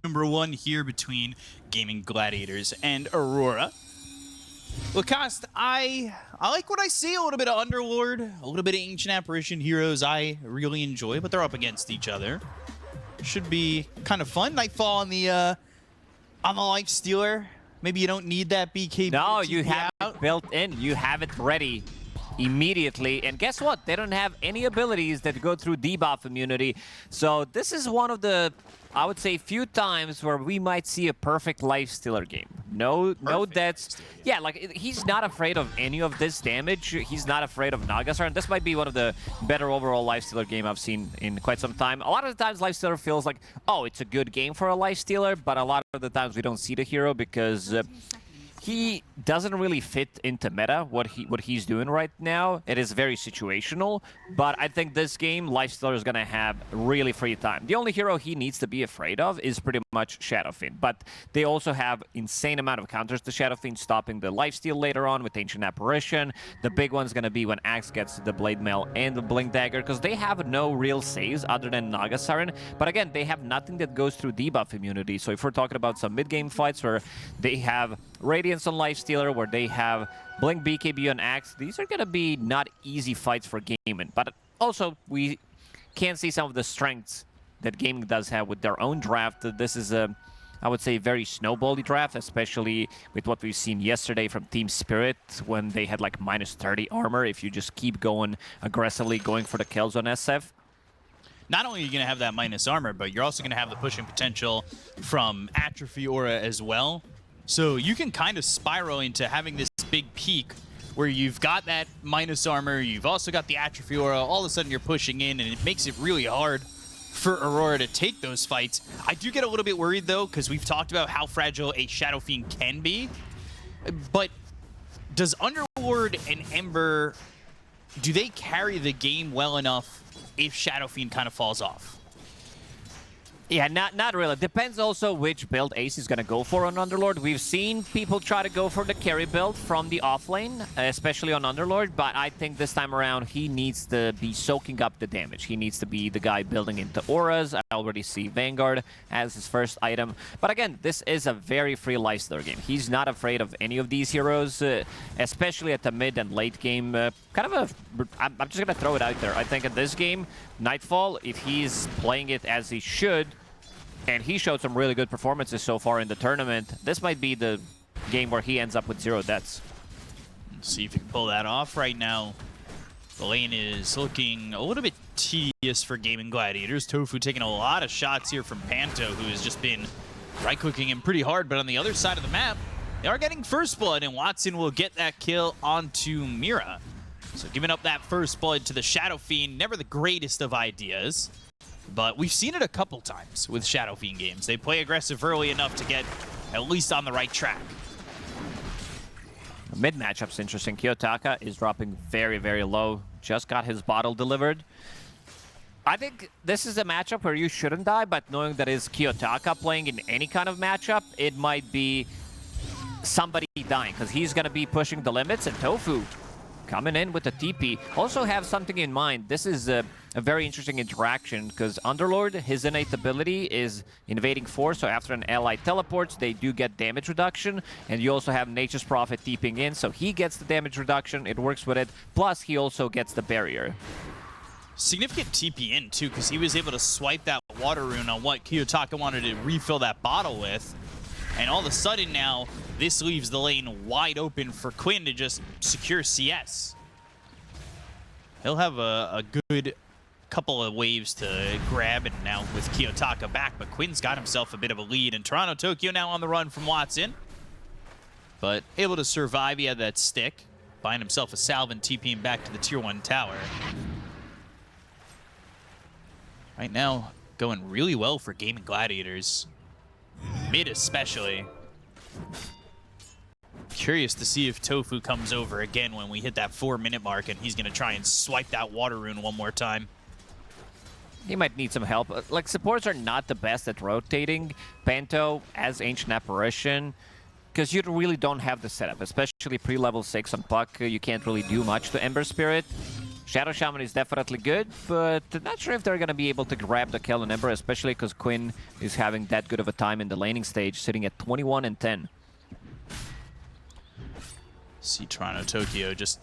Number one here between Gaimin Gladiators and Aurora. Lacoste, I like what I see. A little bit of Underlord, a little bit of Ancient Apparition heroes I really enjoy, but they're up against each other. Should be kind of fun. Nightfall on the Life Stealer. Maybe you don't need that BKB. No, you have it built in. You have it ready immediately. And guess what? They don't have any abilities that go through debuff immunity. So this is one of the, I would say, few times where we might see a perfect Life Stealer game. No deaths. Yeah, like he's not afraid of any of this damage. He's not afraid of Nagasar, and this might be one of the better overall Life Stealer game I've seen in quite some time. A lot of the times Life Stealer feels like, oh, it's a good game for a Life Stealer, but a lot of the times we don't see the hero because he doesn't really fit into meta, what he's doing right now. It is very situational, but I think this game, Life Stealer is going to have really free time. The only hero he needs to be afraid of is pretty much Shadowfiend, but they also have insane amount of counters to Shadowfiend, stopping the lifesteal later on with Ancient Apparition. The big one's going to be when Axe gets the Blade Mail and the Blink Dagger, because they have no real saves other than Nagasarin, but again, they have nothing that goes through debuff immunity. So if we're talking about some mid-game fights where they have Radiance on Lifestealer, where they have Blink BKB on Axe, these are going to be not easy fights for Gaimin. But also, we can see some of the strengths that Gaimin does have with their own draft. This is a, I would say, very snowbally draft, especially with what we've seen yesterday from Team Spirit when they had like -30 armor if you just keep going aggressively, going for the kills on SF. Not only are you going to have that minus armor, but you're also going to have the pushing potential from Atrophy Aura as well. So you can kind of spiral into having this big peak where you've got that minus armor, you've also got the Atrophy Aura, all of a sudden you're pushing in, and it makes it really hard for Aurora to take those fights. I do get a little bit worried, though, because we've talked about how fragile a Shadow Fiend can be. But does Underlord and Ember, do they carry the game well enough if Shadow Fiend kind of falls off? Yeah, not really. Depends also which build Ace is going to go for on Underlord. We've seen people try to go for the carry build from the offlane, especially on Underlord, but I think this time around he needs to be soaking up the damage. He needs to be the guy building into auras. I already see Vanguard as his first item. But again, this is a very free Lifestealer game. He's not afraid of any of these heroes, especially at the mid and late game. I'm just going to throw it out there. I think in this game, Nightfall, if he's playing it as he should, and he showed some really good performances so far in the tournament, this might be the game where he ends up with 0 deaths. Let's see if you can pull that off right now. The lane is looking a little bit tedious for Gaimin Gladiators. Tofu taking a lot of shots here from Panto, who has just been right-clicking him pretty hard, but on the other side of the map, they are getting first blood, and Watson will get that kill onto Mira. So giving up that first blood to the Shadow Fiend, never the greatest of ideas. But we've seen it a couple times with Shadow Fiend games. They play aggressive early enough to get at least on the right track. Mid matchup's interesting. Kiyotaka is dropping very, very low. Just got his bottle delivered. I think this is a matchup where you shouldn't die, but knowing that it's Kiyotaka playing in any kind of matchup, it might be somebody dying, because he's going to be pushing the limits, and Tofu coming in with the TP. Also have something in mind. This is a very interesting interaction, because Underlord, his innate ability is Invading Force, so after an ally teleports, they do get damage reduction, and you also have Nature's Prophet TPing in, so he gets the damage reduction, it works with it, plus he also gets the barrier. Significant TP in, too, because he was able to swipe that water rune on what Kiyotaka wanted to refill that bottle with. And all of a sudden now, this leaves the lane wide open for Quinn to just secure CS. He'll have a good couple of waves to grab, and now with Kiyotaka back, but Quinn's got himself a bit of a lead. And Toronto Tokyo now on the run from Watson, but able to survive. He had that stick, buying himself a salve and TPing back to the Tier 1 tower. Right now, going really well for Gaimin Gladiators. Mid especially. Curious to see if Tofu comes over again when we hit that 4-minute mark, and he's going to try and swipe that water rune one more time. He might need some help. Like, supports are not the best at rotating Panto as Ancient Apparition, because you really don't have the setup, especially pre-level 6 on Puck. You can't really do much to Ember Spirit. Shadow Shaman is definitely good, but not sure if they're going to be able to grab the kill on Ember, especially because Quinn is having that good of a time in the laning stage, sitting at 21 and 10. See Toronto Tokyo just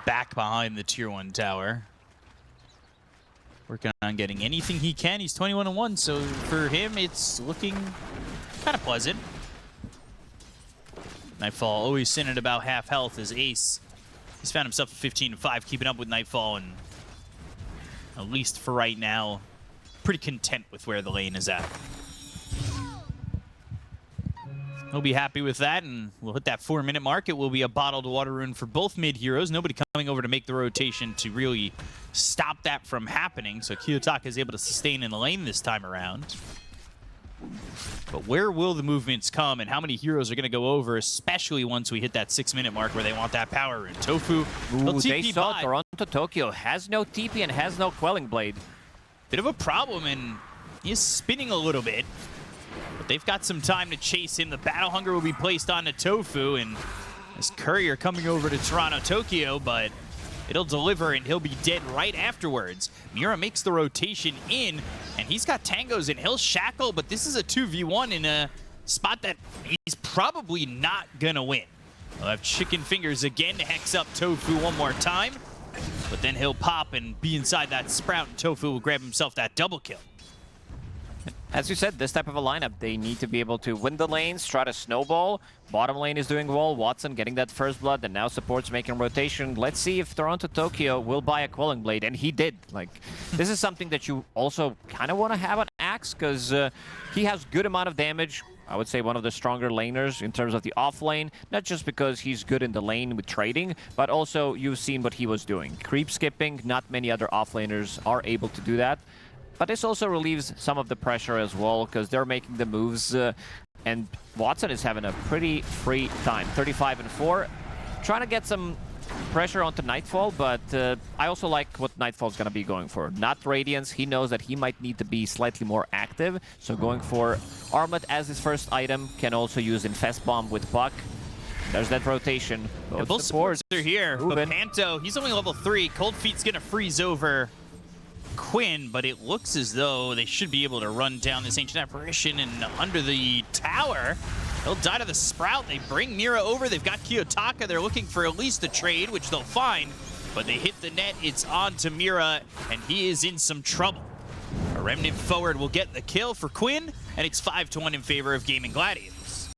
back behind the tier 1 tower. Working on getting anything he can. He's 21 and 1, so for him it's looking kind of pleasant. Nightfall always sitting at about half health as Ace. He's found himself at 15 and 5, keeping up with Nightfall, and at least for right now, pretty content with where the lane is at. He'll be happy with that, and we'll hit that 4-minute mark. It will be a bottled water rune for both mid heroes. Nobody coming over to make the rotation to really stop that from happening, so Kiyotaka is able to sustain in the lane this time around. But where will the movements come, and how many heroes are going to go over, especially once we hit that 6-minute mark where they want that power rune? Tofu, They saw Toronto Tokyo has no TP and has no Quelling Blade. Bit of a problem, and he is spinning a little bit. But they've got some time to chase him. The Battle Hunger will be placed onto Tofu, and this Courier coming over to Toronto Tokyo, but it'll deliver, and he'll be dead right afterwards. Mira makes the rotation in, and he's got tangos, and he'll shackle, but this is a 2v1 in a spot that he's probably not gonna win. He'll have chicken fingers again to hex up Tofu one more time, but then he'll pop and be inside that Sprout, and Tofu will grab himself that double kill. As you said, this type of a lineup, they need to be able to win the lanes, try to snowball. Bottom lane is doing well. Watson getting that first blood, and now support's making rotation. Let's see if Toronto Tokyo will buy a Quelling Blade, and he did. Like, this is something that you also kind of want to have on Axe, because he has good amount of damage. I would say one of the stronger laners in terms of the off lane, not just because he's good in the lane with trading, but also you've seen what he was doing. Creep skipping, not many other off laners are able to do that. But this also relieves some of the pressure as well, because they're making the moves, and Watson is having a pretty free time. 35 and 4, trying to get some pressure onto Nightfall, but I also like what Nightfall's going to be going for. Not Radiance, he knows that he might need to be slightly more active, so going for Armlet as his first item, can also use Infest Bomb with Buck. There's that rotation. Both supports are here, but Panto, he's only level 3. Cold Feet's going to freeze over Quinn, but it looks as though they should be able to run down this Ancient Apparition, and under the tower, he'll die to the Sprout. They bring Mira over. They've got Kiyotaka. They're looking for at least a trade, which they'll find, but they hit the net. It's on to Mira, and he is in some trouble. A Remnant forward will get the kill for Quinn, and it's 5-1 in favor of Gaimin Gladiators.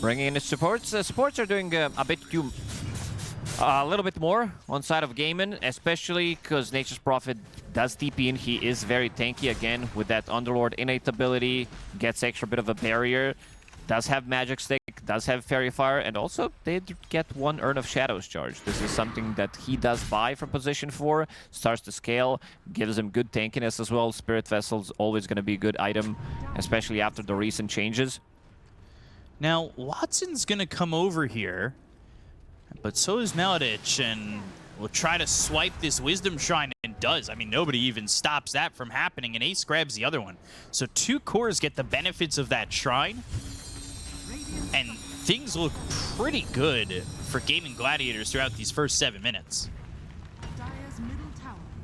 Bringing in the supports. Supports are doing a little bit more on side of Gaimin, especially because Nature's Prophet does TP in. He is very tanky again with that Underlord innate ability, gets extra bit of a barrier, does have Magic Stick, does have Fairy Fire, and also they get 1 Urn of Shadows charge. This is something that he does buy from position 4, starts to scale, gives him good tankiness as well. Spirit Vessel's always going to be a good item, especially after the recent changes. Now, Watson's going to come over here, but so is Maladich, and will try to swipe this Wisdom Shrine, and does. I mean, nobody even stops that from happening, and Ace grabs the other one. So 2 cores get the benefits of that Shrine, and things look pretty good for Gaimin Gladiators throughout these first 7 minutes.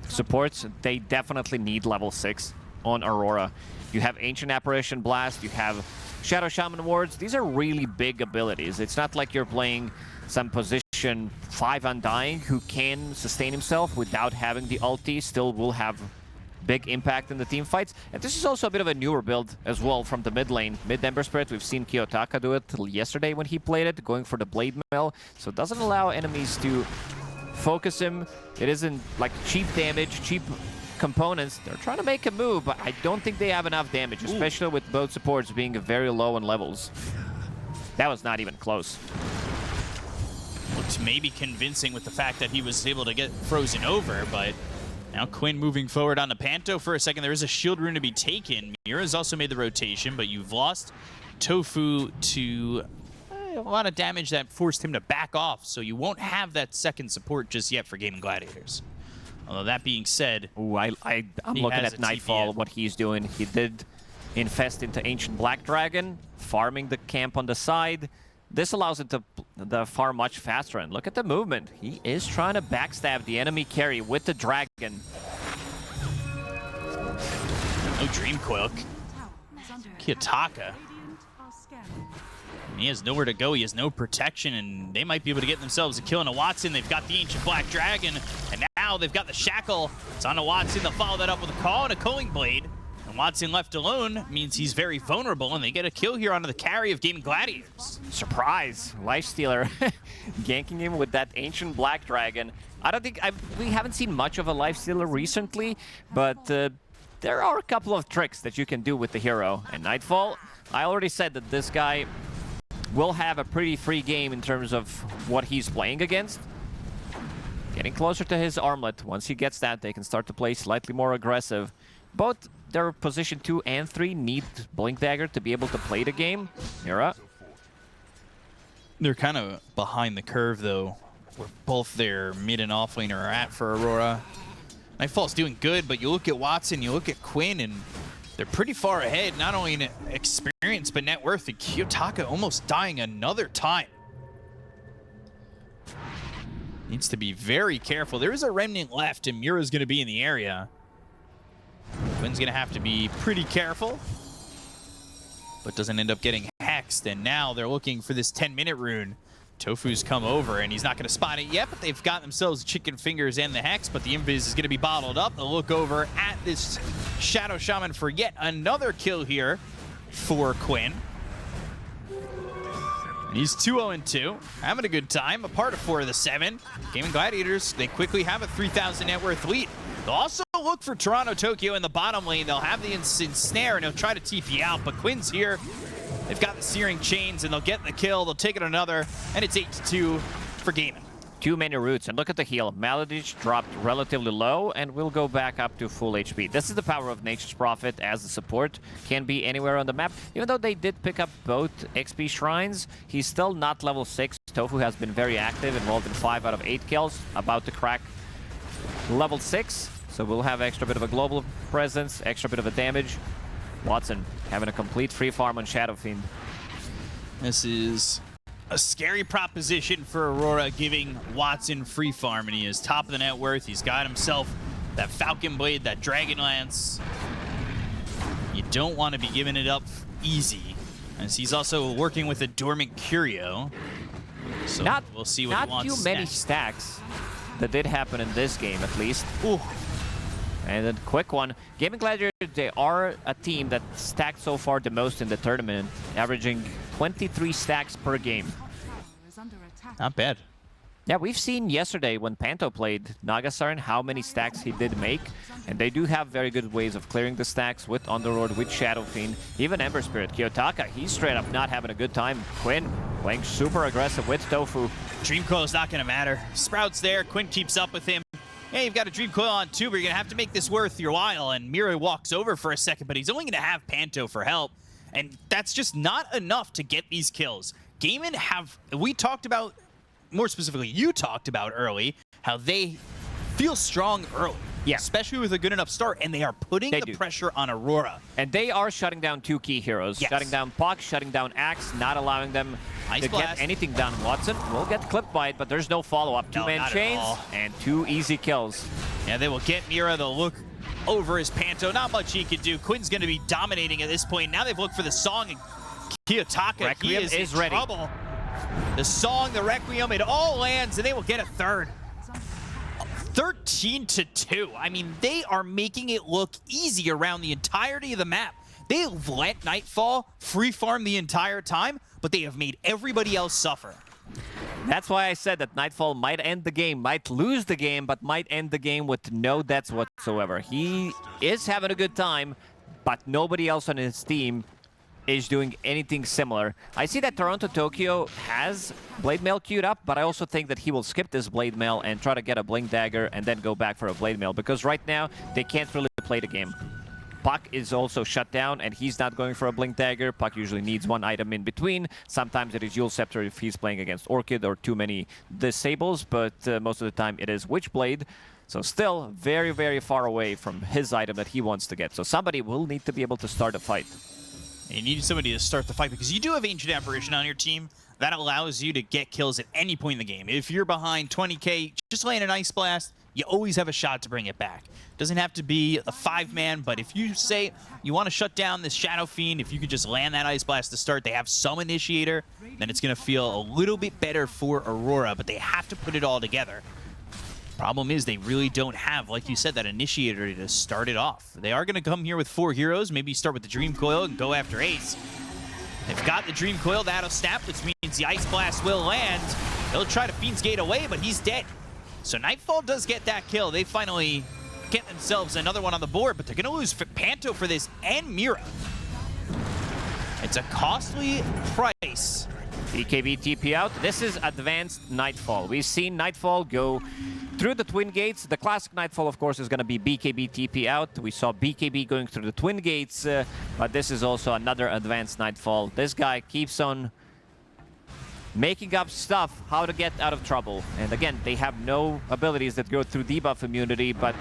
Supports, they definitely need level 6 on Aurora. You have Ancient Apparition Blast, you have Shadow Shaman Wards. These are really big abilities. It's not like you're playing some position 5 Undying who can sustain himself without having the ulti, still will have big impact in the team fights. And this is also a bit of a newer build as well from the mid lane. Mid-Ember Spirit, we've seen Kiyotaka do it yesterday when he played it, going for the Blade Mill. So it doesn't allow enemies to focus him. It isn't like cheap damage, cheap components. They're trying to make a move, but I don't think they have enough damage, especially with both supports being very low on levels. That was not even close. Looked maybe convincing with the fact that he was able to get frozen over, but now Quinn moving forward on the Panto for a second. There is a shield rune to be taken. Mira's also made the rotation, but you've lost Tofu to a lot of damage that forced him to back off, so you won't have that second support just yet for Gaimin Gladiators. Although that being said, I'm looking at Nightfall, what he's doing. He did infest into Ancient Black Dragon, farming the camp on the side. this allows him to far much faster. And look at the movement. He is trying to backstab the enemy carry with the dragon. No Dream Coil. Kiyotaka. He has nowhere to go. He has no protection, and they might be able to get themselves a kill on a Watson. They've got the Ancient Black Dragon, and now they've got the Shackle. It's on a Watson. They'll follow that up with a call and a Culling Blade. And Watson left alone means he's very vulnerable, and they get a kill here onto the carry of Gaimin Gladiators. Surprise! Lifestealer ganking him with that Ancient Black Dragon. I don't think we haven't seen much of a Lifestealer recently, but there are a couple of tricks that you can do with the hero. And Nightfall, I already said that this guy will have a pretty free game in terms of what he's playing against. Getting closer to his armlet. Once he gets that, they can start to play slightly more aggressive. Both their position 2 and 3 need Blink Dagger to be able to play the game. Mira. They're kind of behind the curve, though, where both their mid and offlaner are at for Aurora. Nightfall's doing good, but you look at Watson, you look at Quinn, and they're pretty far ahead, not only in experience, but net worth. And Kiyotaka almost dying another time. Needs to be very careful. There is a remnant left, and Mira's going to be in the area. Quinn's going to have to be pretty careful, but doesn't end up getting hexed. And now they're looking for this 10-minute rune. Tofu's come over, and he's not going to spot it yet, but they've got themselves chicken fingers and the hex, but the invis is going to be bottled up. They'll look over at this Shadow Shaman for yet another kill here for Quinn. And he's 2-0-2, having a good time, a part of 4 of the 7. Gaimin Gladiators, they quickly have a 3,000 net worth lead. They'll also look for Toronto Tokyo in the bottom lane. They'll have the ensnare, and he'll try to TP out, but Quinn's here. They've got the Searing Chains, and they'll get the kill. They'll take it another, and it's 8-2 for Gaimin. Too many roots, and look at the heal. Maledict dropped relatively low, and will go back up to full HP. This is the power of Nature's Prophet as the support. Can be anywhere on the map. Even though they did pick up both XP shrines, he's still not level 6. Tofu has been very active, involved in 5 out of 8 kills, about to crack level 6. So we'll have extra bit of a global presence, extra bit of a damage. Watson having a complete free farm on Shadow Fiend. This is a scary proposition for Aurora, giving Watson free farm, and he is top of the net worth. He's got himself that Falcon Blade, that Dragon Lance. You don't want to be giving it up easy, as he's also working with a Dormant Curio. So we'll see what he wants. Not too many stacks that did happen in this game, at least. Ooh. And then quick one. Gaimin Gladiators, they are a team that stacked so far the most in the tournament, averaging 23 stacks per game. Not bad. Yeah, we've seen yesterday when Panto played Nagasarn how many stacks he did make, and they do have very good ways of clearing the stacks with Underlord, with Shadow Fiend, even Ember Spirit. Kiyotaka, he's straight up not having a good time. Quinn playing super aggressive with Tofu. Dream Coil is not going to matter. Sprout's there. Quinn keeps up with him. Hey, you've got a Dream Coil on too, but you're going to have to make this worth your while. And Mira walks over for a second, but he's only going to have Panto for help. And that's just not enough to get these kills. Gaimin we talked about, more specifically, you talked about early, how they feel strong early. Yeah. Especially with a good enough start, and they are putting the pressure on Aurora. And they are shutting down 2 key heroes. Yes. Shutting down Puck, shutting down Axe, not allowing them to get anything done. Watson will get clipped by it, but there's no follow-up. 2-man chains and 2 easy kills. Yeah, they will get Mira. They'll look over his Panto. Not much he could do. Quinn's going to be dominating at this point. Now they've looked for the song, and Kiyotaka, Requiem he is in ready. trouble. The song, the Requiem, it all lands, and they will get a third. 13-2. I mean, they are making it look easy around the entirety of the map. They've let Nightfall free farm the entire time, but they have made everybody else suffer. That's why I said that Nightfall might end the game, might lose the game, but might end the game with no deaths whatsoever. He is having a good time, but nobody else on his team is doing anything similar. I see that Toronto Tokyo has Blade Mail queued up, but I also think that he will skip this Blade Mail and try to get a Blink Dagger and then go back for a Blade Mail, because right now they can't really play the game. Puck is also shut down, and he's not going for a Blink Dagger. Puck usually needs one item in between. Sometimes it is Yule Scepter if he's playing against Orchid or too many Disables, but most of the time it is Witchblade. So still very, very far away from his item that he wants to get. So somebody will need to be able to start a fight. You need somebody to start the fight, because you do have Ancient Apparition on your team. that allows you to get kills at any point in the game. If you're behind 20k, just land an Ice Blast, you always have a shot to bring it back. Doesn't have to be a 5-man, but if you say you want to shut down this Shadow Fiend, if you could just land that Ice Blast to start, they have some initiator, then it's going to feel a little bit better for Aurora, but they have to put it all together. Problem is they really don't have, like you said, that initiator to start it off. They are going to come here with 4 heroes, maybe start with the Dream Coil and go after Ace. They've got the Dream Coil, that'll snap, which means the Ice Blast will land. They'll try to Fiend's Gate away, but he's dead. So Nightfall does get that kill. They finally get themselves another one on the board, but they're going to lose Panto for this and Mira. It's a costly price. BKB TP out. This is advanced Nightfall. We've seen Nightfall go through the Twin Gates. The classic Nightfall, of course, is going to be BKB TP out. We saw BKB going through the Twin Gates, but this is also another advanced Nightfall. This guy keeps on making up stuff, how to get out of trouble. And again, they have no abilities that go through debuff immunity, but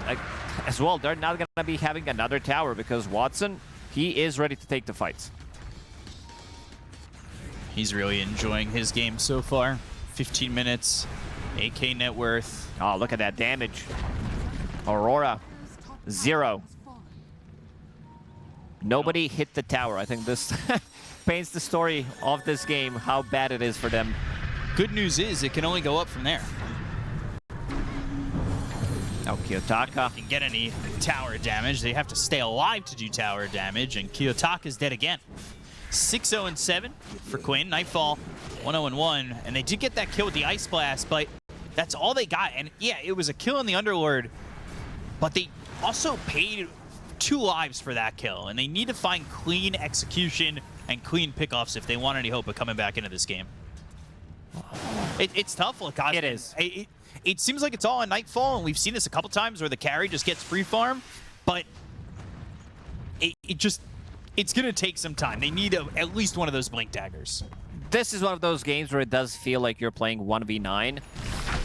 as well, they're not going to be having another tower because Watson, he is ready to take the fights. He's really enjoying his game so far. 15 minutes, 8k net worth. Oh, look at that damage. Aurora, 0. Nobody hit the tower. I think this paints the story of this game, how bad it is for them. Good news is it can only go up from there. Oh, Kiyotaka Can get any tower damage. They have to stay alive to do tower damage, and Kiyotaka's dead again. 6-0-7 for Quinn. Nightfall 1-0-1, and they did get that kill with the Ice Blast, but that's all they got. And yeah, it was a kill on the Underlord, but they also paid 2 lives for that kill, and they need to find clean execution and clean pickoffs if they want any hope of coming back into this game. It's tough. Look, it is. It seems like it's all on Nightfall, and we've seen this a couple times where the carry just gets free farm, but it's going to take some time. They need at least one of those Blink Daggers. This is one of those games where it does feel like you're playing 1v9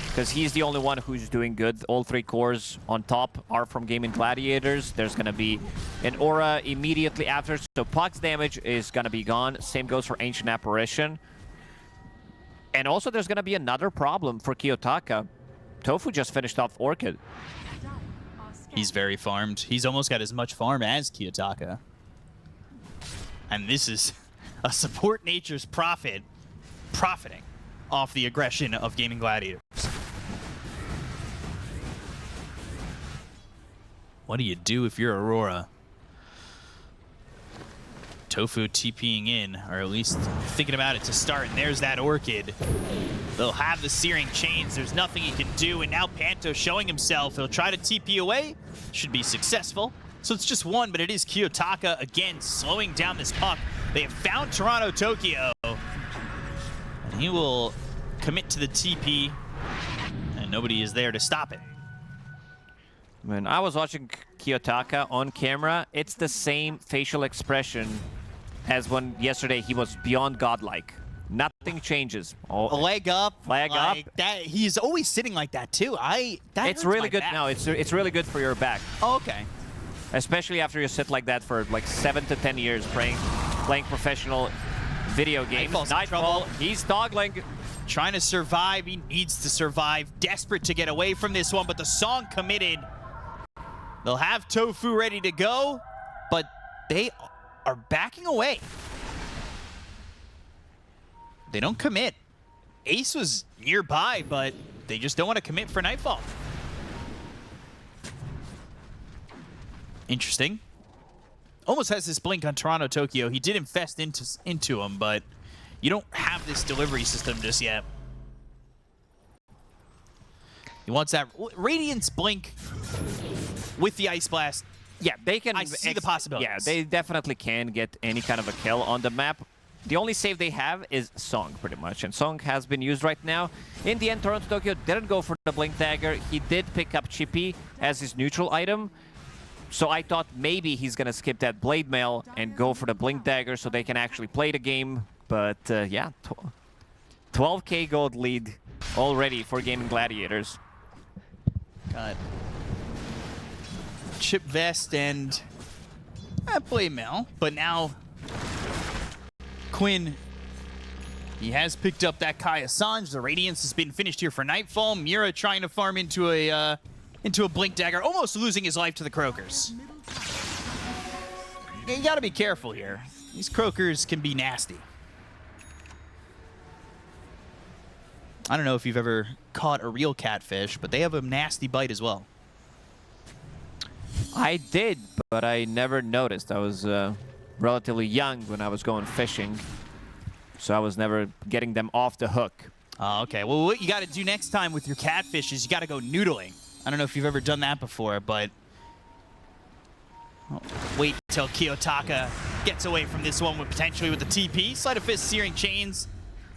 because he's the only one who's doing good. All 3 cores on top are from Gaimin Gladiators. There's going to be an Aura immediately after, so Puck's damage is going to be gone. Same goes for Ancient Apparition. And also there's going to be another problem for Kiyotaka. Tofu just finished off Orchid. He's very farmed. He's almost got as much farm as Kiyotaka. And this is a support nature's profiting off the aggression of Gaimin Gladiators. What do you do if you're Aurora? Tofu TPing in, or at least thinking about it to start, and there's that Orchid. They'll have the Searing Chains, there's nothing he can do, and now Panto showing himself. He'll try to TP away, should be successful. So it's just 1, but it is Kiyotaka again slowing down this puck. They have found Toronto Tokyo. And he will commit to the TP, and nobody is there to stop it. When I was watching Kiyotaka on camera, it's the same facial expression as when yesterday he was beyond godlike. Nothing changes. A leg up. Leg up. That, he's always sitting like that too. It's really good now. It's really good for your back. Oh, okay. Especially after you sit like that for like 7 to 10 years playing professional video games. Nightfall, he's toggling. Trying to survive. He needs to survive. Desperate to get away from this one, but the song committed. They'll have Tofu ready to go, but they are backing away. They don't commit. Ace was nearby, but they just don't want to commit for Nightfall. Interesting. Almost has this blink on Toronto Tokyo. He did infest into him, but you don't have this delivery system just yet. He wants that Radiance blink with the Ice Blast. Yeah, they can. I see the possibilities. Yeah, they definitely can get any kind of a kill on the map. The only save they have is Song, pretty much, and Song has been used right now. In the end, Toronto Tokyo didn't go for the Blink Dagger. He did pick up Chippy as his neutral item. So I thought maybe he's going to skip that Blade Mail and go for the Blink Dagger so they can actually play the game. But yeah, 12k gold lead already for Gaimin Gladiators. Got Chip Vest and Blade Mail, but now Quinn He has picked up that Kai Assange. The Radiance has been finished here for Nightfall. Mira trying to farm into a Blink Dagger, almost losing his life to the Croakers. Yeah, you gotta be careful here. These Croakers can be nasty. I don't know if you've ever caught a real catfish, but they have a nasty bite as well. I did, but I never noticed. I was relatively young when I was going fishing, so I was never getting them off the hook. Oh, okay. Well, what you got to do next time with your catfish is you got to go noodling. I don't know if you've ever done that before, but wait till Kiyotaka gets away from this one with potentially with the TP. Sleight of Fist, Searing Chains.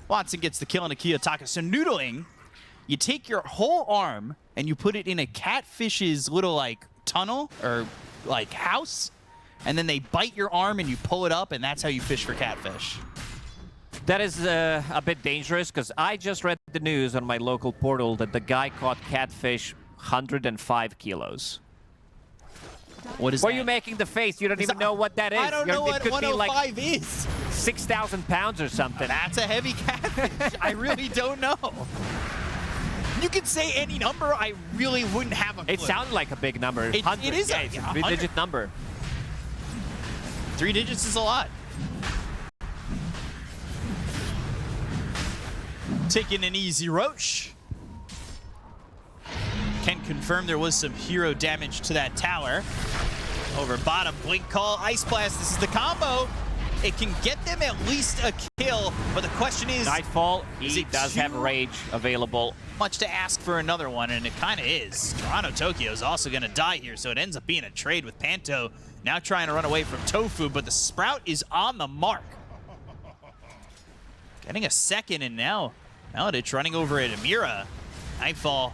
Watson gets the kill on a Kiyotaka. So noodling, you take your whole arm and you put it in a catfish's little like tunnel or like house, and then they bite your arm and you pull it up, and that's how you fish for catfish. That is a bit dangerous, because I just read the news on my local portal that the guy caught catfish 105 kilos. What is Why that? are you making the face? You don't even know what that is. I don't know what it could 105 be like is. 6,000 pounds or something. That's a heavy catfish. I really don't know. You could say any number, I really wouldn't have a clue. It sounded like a big number. It is it's a three-digit number. 3 digits is a lot. Taking an easy Roche. Can confirm there was some hero damage to that tower. Over bottom, Blink Call, Ice Blast. This is the combo. It can get them at least a kill, but the question is... Nightfall, he does have Rage available. Much to ask for another one, and it kind of is. Toronto Tokyo is also going to die here, so it ends up being a trade with Panto now trying to run away from Tofu, but the Sprout is on the mark. Getting a second, and now Maladich running over at Amira. Nightfall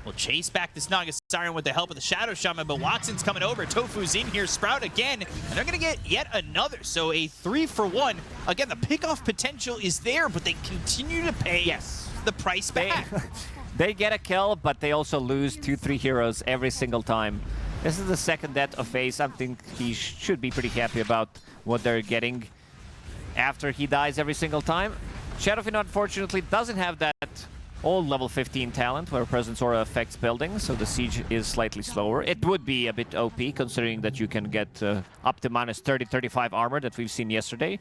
will chase back this Naga Siren with the help of the Shadow Shaman, but Watson's coming over. Tofu's in here, Sprout again, and they're going to get yet another. So a 3-for-1. Again, the pickoff potential is there, but they continue to pay the price back. They get a kill, but they also lose 2-3 heroes every single time. This is the second death of Ace. I think he should be pretty happy about what they're getting after he dies every single time. Shadowfin, unfortunately, doesn't have that old level 15 talent where Presence Aura affects buildings, so the siege is slightly slower. It would be a bit OP considering that you can get up to minus 30-35 armor that we've seen yesterday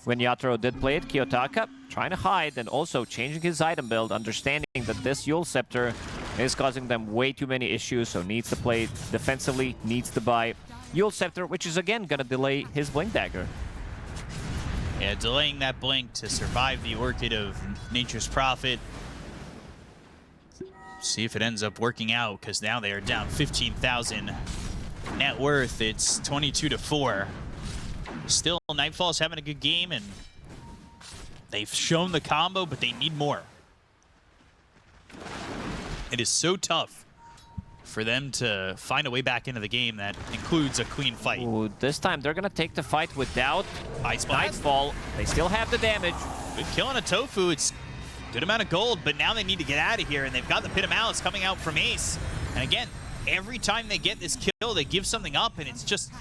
when Yatoro did play it. Kiyotaka trying to hide and also changing his item build, understanding that this Yule Scepter is causing them way too many issues, so needs to play defensively, needs to buy Yule Scepter, which is again gonna delay his Blink Dagger. Yeah, delaying that Blink to survive the Orchid of Nature's Prophet. See if it ends up working out, because now they are down 15,000 net worth. It's 22-4. Still, Nightfall's having a good game, and they've shown the combo, but they need more. It is so tough for them to find a way back into the game that includes a clean fight. Ooh, this time they're gonna take the fight without Ice Blast. Nightfall. They still have the damage. Good kill on a Tofu. It's good amount of gold, but now they need to get out of here, and they've got the Pit of Malice coming out from Ace. And again, every time they get this kill, they give something up, and it's just...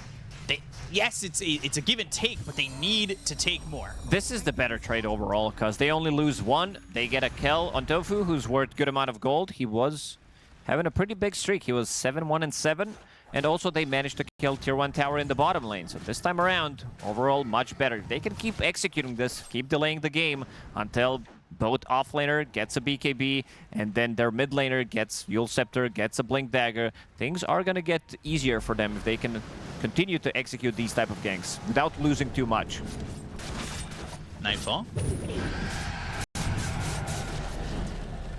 Yes, it's a give and take, but they need to take more. This is the better trade overall, because they only lose one. They get a kill on Tofu, who's worth good amount of gold. He was having a pretty big streak. He was 7-1-7. And also they managed to kill Tier 1 tower in the bottom lane. So this time around, overall, much better. They can keep executing this, keep delaying the game until both offlaner gets a BKB, and then their mid laner gets Yule Scepter, gets a Blink Dagger. Things are going to get easier for them if they can continue to execute these type of ganks without losing too much. Nightfall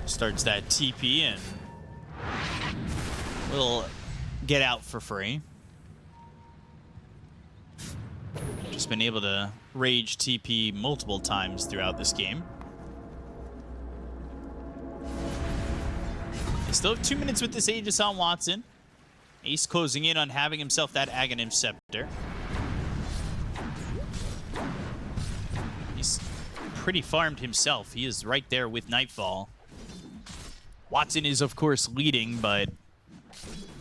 starts that TP and will get out for free. Just been able to rage TP multiple times throughout this game. They still have 2 minutes with this Aegis on Watson. Ace closing in on having himself that Aghanim Scepter. He's pretty farmed himself. He is right there with Nightfall. Watson is, of course, leading, but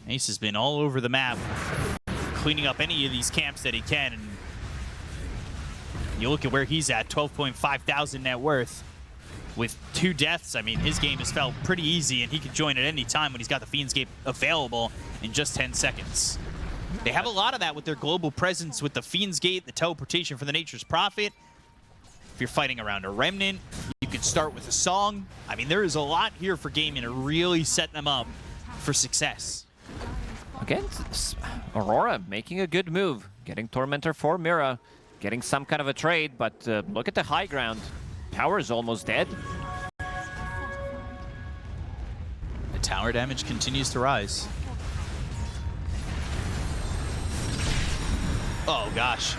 Ace has been all over the map, cleaning up any of these camps that he can. And You look at where he's at, 12.5 thousand net worth. With 2 deaths, I mean, his game has felt pretty easy, and he can join at any time when he's got the Fiend's Gate available in just 10 seconds. They have a lot of that with their global presence with the Fiend's Gate, the teleportation for the Nature's Prophet. If you're fighting around a Remnant, you can start with a Song. I mean, there is a lot here for Gaimin to really set them up for success. Again, Aurora making a good move, getting Tormentor for Mira, getting some kind of a trade, but look at the high ground. Tower is almost dead. The tower damage continues to rise. Oh gosh.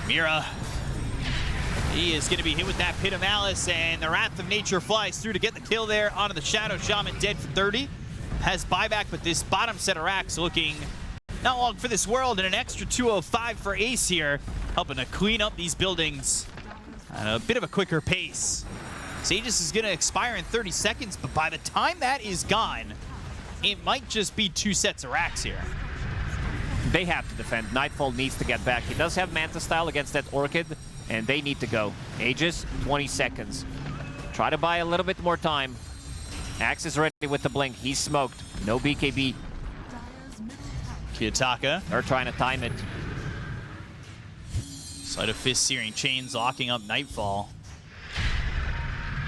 Mira. He is going to be hit with that Pit of Malice, and the Wrath of Nature flies through to get the kill there onto the Shadow Shaman, dead for 30. Has buyback, but this bottom set of racks looking not long for this world, and an extra 205 for Ace here, helping to clean up these buildings at a bit of a quicker pace. Sages is going to expire in 30 seconds, but by the time that is gone, it might just be 2 sets of racks here. They have to defend. Nightfall needs to get back. He does have Manta style against that Orchid, and they need to go. Aegis, 20 seconds. Try to buy a little bit more time. Axe is ready with the blink. He's smoked. No BKB. Kiyotaka. They're trying to time it. Sleight of Fist, Searing Chains, locking up Nightfall.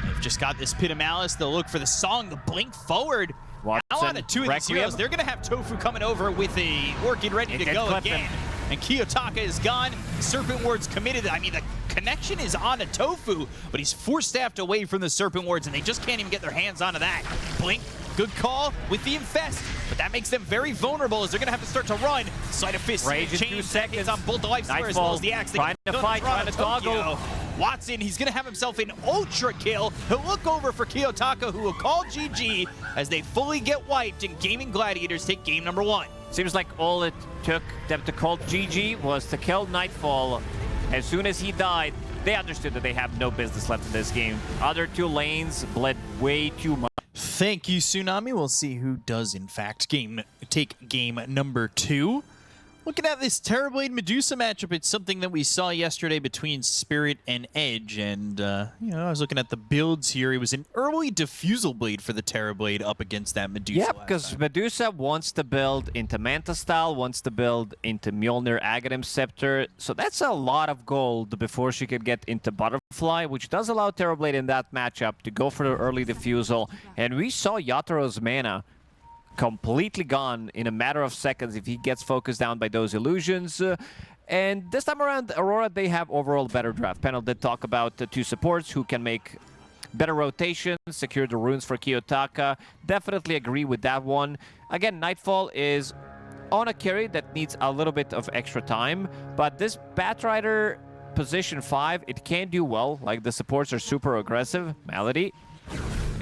They've just got this Pit of Malice. They'll look for the Song, the blink forward. Watson, now on to 2 of these heroes. They're going to have Tofu coming over with a Orchid ready to go again. And Kiyotaka is gone. Serpent Ward's committed. I mean, the connection is on to Tofu, but he's force-staffed away from the Serpent Wards, and they just can't even get their hands onto that. Blink, good call with the Infest, but that makes them very vulnerable as they're going to have to start to run. Sleight of Fist, Rage in 2 seconds. On both the Lifestealer as well as the Axe. Trying to fight, trying to toggle. Watson, he's going to have himself an ultra kill. He'll look over for Kiyotaka, who will call GG as they fully get wiped, and Gaimin Gladiators take game number 1. Seems like all it took them to call GG was to kill Nightfall. As soon as he died, they understood that they have no business left in this game. Other 2 lanes bled way too much. Thank you, Tsunami. We'll see who does, in fact, take game number 2. Looking at this Terrorblade Medusa matchup, it's something that we saw yesterday between Spirit and Edge, and you know, I was looking at the builds here. It was an early Diffusal Blade for the Terrorblade up against that Medusa. Yeah, because Medusa wants to build into Manta style, wants to build into Mjolnir Aghanim Scepter, so that's a lot of gold before she could get into Butterfly, which does allow Terrorblade in that matchup to go for the early Diffusal, and we saw Yataro's mana completely gone in a matter of seconds if he gets focused down by those illusions. And this time around, Aurora, they have overall better draft. Panel did talk about the 2 supports who can make better rotations, secure the runes for Kiyotaka. Definitely agree with that one. Again, Nightfall is on a carry that needs a little bit of extra time, but this Batrider position 5, it can do well. Like, the supports are super aggressive. Malady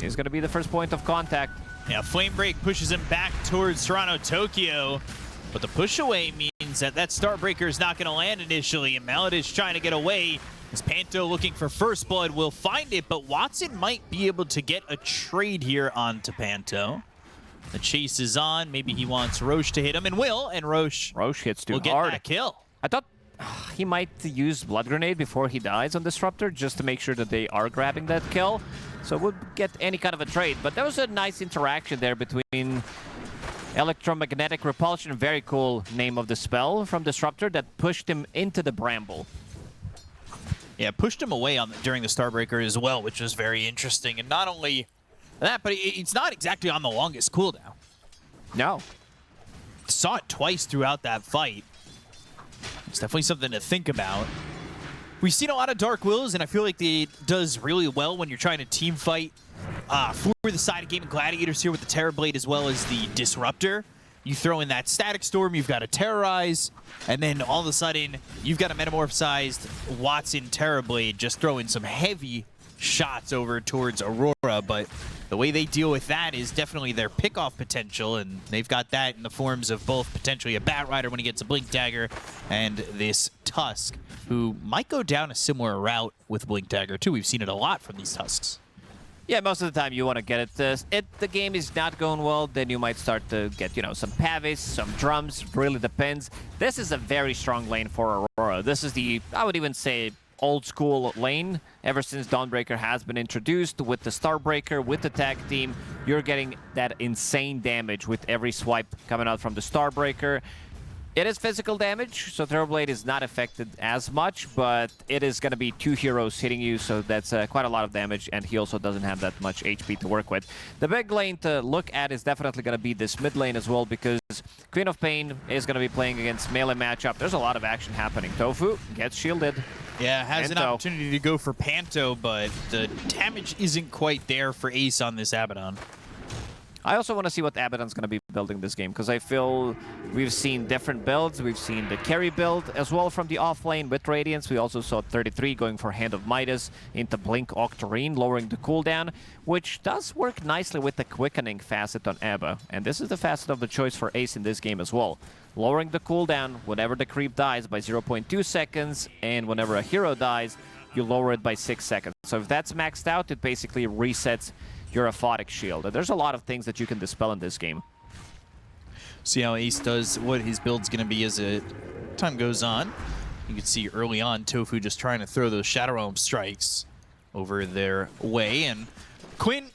is going to be the first point of contact. Yeah, Flame Break pushes him back towards Toronto, Tokyo. But the push away means that Starbreaker is not going to land initially, and Maladin's trying to get away. As Panto looking for First Blood will find it, but Watson might be able to get a trade here onto Panto. The chase is on. Maybe he wants Roche to hit him, and will, and Roche hits too will get hard. that kill. I thought he might use Blood Grenade before he dies on Disruptor, just to make sure that they are grabbing that kill. So we'll get any kind of a trade. But there was a nice interaction there between Electromagnetic Repulsion, very cool name of the spell from Disruptor, that pushed him into the Bramble. Yeah, pushed him away during the Starbreaker as well, which was very interesting. And not only that, but it's not exactly on the longest cooldown. No. Saw it twice throughout that fight. It's definitely something to think about. We've seen a lot of Dark Wills, and I feel like it does really well when you're trying to team fight for the side of Gaimin Gladiators here with the Terrorblade as well as the Disruptor. You throw in that Static Storm, you've got a Terrorize, and then all of a sudden, you've got a Metamorphosized Watson Terrorblade just throwing some heavy shots over towards Aurora, but the way they deal with that is definitely their pick-off potential, and they've got that in the forms of both potentially a Batrider when he gets a Blink Dagger, and this Tusk, who might go down a similar route with Blink Dagger too. We've seen it a lot from these Tusks. Yeah, most of the time you want to get it. If the game is not going well, then you might start to get, you know, some pavis, some drums. Really depends. This is a very strong lane for Aurora. This is the, I would even say, old school lane. Ever since Dawnbreaker has been introduced, with the Starbreaker, with the tag team, you're getting that insane damage with every swipe coming out from the Starbreaker. It is physical damage, so Terrorblade is not affected as much, but it is going to be 2 heroes hitting you, so that's quite a lot of damage, and he also doesn't have that much HP to work with. The big lane to look at is definitely going to be this mid lane as well, because Queen of Pain is going to be playing against melee matchup. There's a lot of action happening. Tofu gets shielded. Yeah, has an opportunity to go for Panto, but the damage isn't quite there for Ace on this Abaddon. I also want to see what Abaddon's going to be building this game, because I feel we've seen different builds. We've seen the carry build as well from the off lane with Radiance. We also saw 33 going for Hand of Midas into Blink Octarine, lowering the cooldown, which does work nicely with the quickening facet on Abba. And this is the facet of the choice for Ace in this game as well. Lowering the cooldown whenever the creep dies by 0.2 seconds, and whenever a hero dies, you lower it by 6 seconds. So if that's maxed out, it basically resets your aphotic shield. And there's a lot of things that you can dispel in this game. See how Ace does, what his build's going to be as time goes on. You can see early on Tofu just trying to throw those Shadow Realm strikes over their way. And Quinn,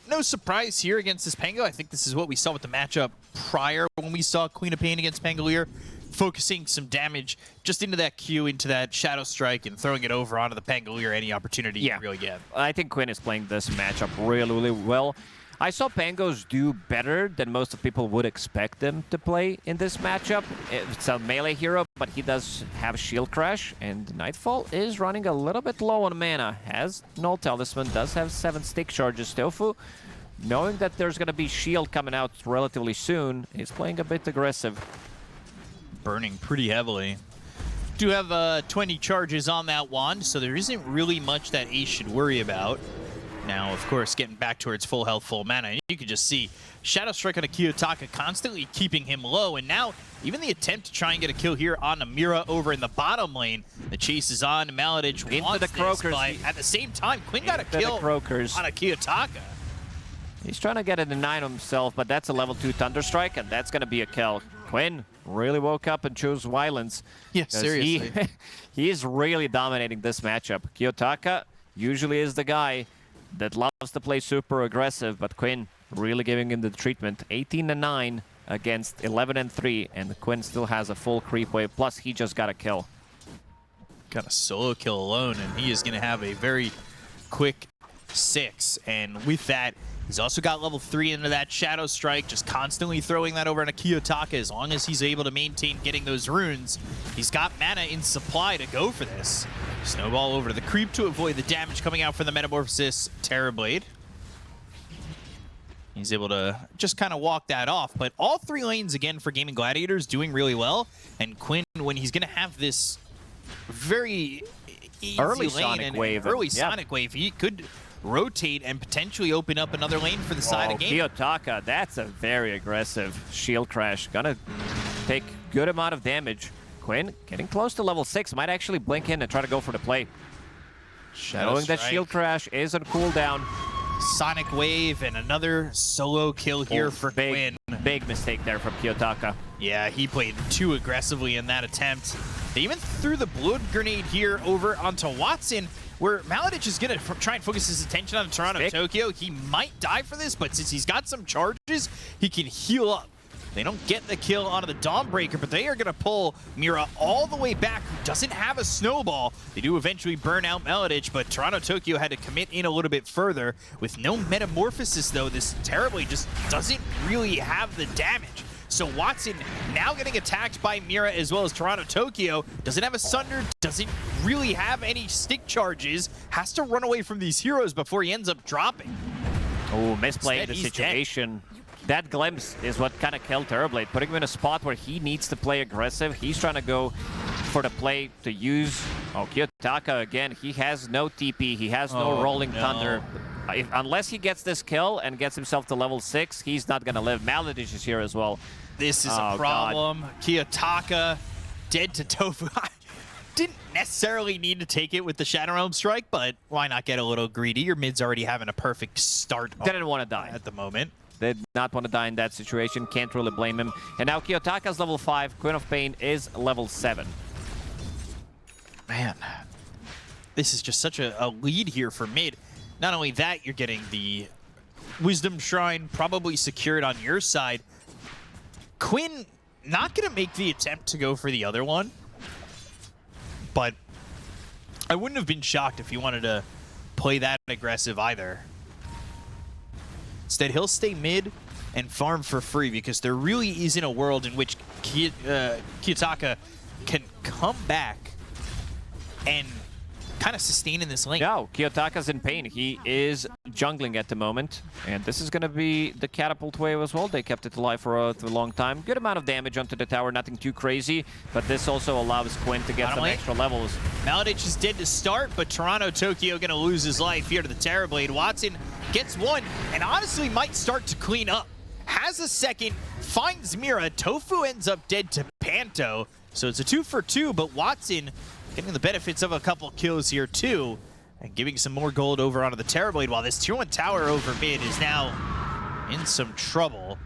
no surprise here against this Pango. I think this is what we saw with the matchup prior when we saw Queen of Pain against Pangolier. Focusing some damage just into that Q, into that Shadow Strike, and throwing it over onto the Pangolier any opportunity you really get. I think Quinn is playing this matchup really, really well. I saw Pangos do better than most of people would expect them to play in this matchup. It's a melee hero, but he does have Shield Crash, and Nightfall is running a little bit low on mana. Has Null Talisman, does have 7 stick charges. Tofu, knowing that there's going to be Shield coming out relatively soon, is playing a bit aggressive. Burning pretty heavily. Do have 20 charges on that wand, so there isn't really much that Ace should worry about. Now, of course, getting back towards full health, full mana. And you can just see Shadow Strike on a Kiyotaka constantly keeping him low, and now even the attempt to try and get a kill here on Amira over in the bottom lane. The chase is on. Maladich wants the Croakers, this, but at the same time, Quinn got a kill on a Kiyotaka. He's trying to get a deny on himself, but that's a level 2 Thunder Strike, and that's going to be a kill. Quinn really woke up and chose violence. Yeah, seriously. He is really dominating this matchup. Kiyotaka usually is the guy that loves to play super aggressive, but Quinn really giving him the treatment. 18-9 against 11-3, and Quinn still has a full creep wave, plus he just got a kill. Got a solo kill alone, and he is going to have a very quick 6, and with that, he's also got level 3 into that Shadow Strike, just constantly throwing that over on a Kiyotaka. As long as he's able to maintain getting those runes, he's got mana in supply to go for this. Snowball over to the creep to avoid the damage coming out from the Metamorphosis Terrorblade. He's able to just kind of walk that off, but all 3 lanes again for Gaimin Gladiators doing really well. And Quinn, when he's going to have this very easy early lane Sonic and wave, early Sonic Wave, he could rotate and potentially open up another lane for the side of Gaimin. Kiyotaka, that's a very aggressive Shield Crash. Gonna take good amount of damage. Quinn getting close to level 6, might actually blink in and try to go for the play. Knowing that Shield Crash is on cooldown. Sonic Wave and another solo kill here for Quinn. Big mistake there from Kiyotaka. Yeah, he played too aggressively in that attempt. They even threw the Blood Grenade here over onto Watson, where Maladich is going to try and focus his attention on Toronto Tokyo. He might die for this, but since he's got some charges, he can heal up. They don't get the kill onto the Dawnbreaker, but they are going to pull Mira all the way back, who doesn't have a snowball. They do eventually burn out Maladich, but Toronto Tokyo had to commit in a little bit further. With no Metamorphosis, though, this terribly just doesn't really have the damage. So Watson now getting attacked by Mira as well as Toronto Tokyo. Doesn't have a Sunder, doesn't really have any stick charges. Has to run away from these heroes before he ends up dropping. Oh, misplaying the situation. That glimpse is what kind of killed Terrorblade, putting him in a spot where he needs to play aggressive. He's trying to go for the play to use... Oh, Kiyotaka again, he has no TP, he has no Rolling Thunder. Unless he gets this kill and gets himself to level 6, he's not going to live. Maladich is here as well. This is a problem. God. Kiyotaka dead to Tofu. Didn't necessarily need to take it with the Shadow Realm Strike, but why not get a little greedy? Your mid's already having a perfect start. Didn't want to die at the moment. Did not want to die in that situation. Can't really blame him. And now Kiyotaka's level 5. Queen of Pain is level 7. Man, this is just such a lead here for mid. Not only that, you're getting the Wisdom Shrine probably secured on your side. Quinn not going to make the attempt to go for the other one. But I wouldn't have been shocked if he wanted to play that aggressive either. Instead, he'll stay mid and farm for free because there really isn't a world in which Kiyotaka can come back and kind of sustain in this lane. No, Kiyotaka's in pain. He is jungling at the moment. And this is going to be the catapult wave as well. They kept it alive for a long time. Good amount of damage onto the tower, nothing too crazy. But this also allows Quinn to get some extra levels. Maladich is dead to start, but Toronto Tokyo going to lose his life here to the Terrorblade. Watson gets one and honestly might start to clean up. Has a second, finds Mira. Tofu ends up dead to Panto. So it's a 2 for 2, but Watson getting the benefits of a couple kills here too, and giving some more gold over onto the Terrorblade, while this tier 1 tower over mid is now in some trouble.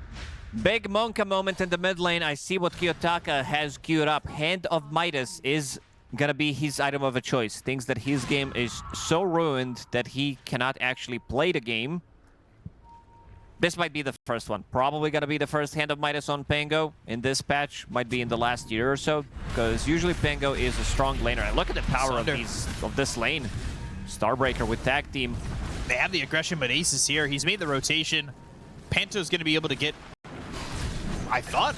Big Monka moment in the mid lane. I see what Kiyotaka has queued up. Hand of Midas is gonna be his item of a choice. Thinks that his game is so ruined that he cannot actually play the game. This might be the first one. Probably gonna be the first Hand of Midas on Pango in this patch. Might be in the last year or so, because usually Pango is a strong laner. And look at the power of this lane. Starbreaker with tag team. They have the aggression, but Ace is here. He's made the rotation. Panto's gonna be able to get... I thought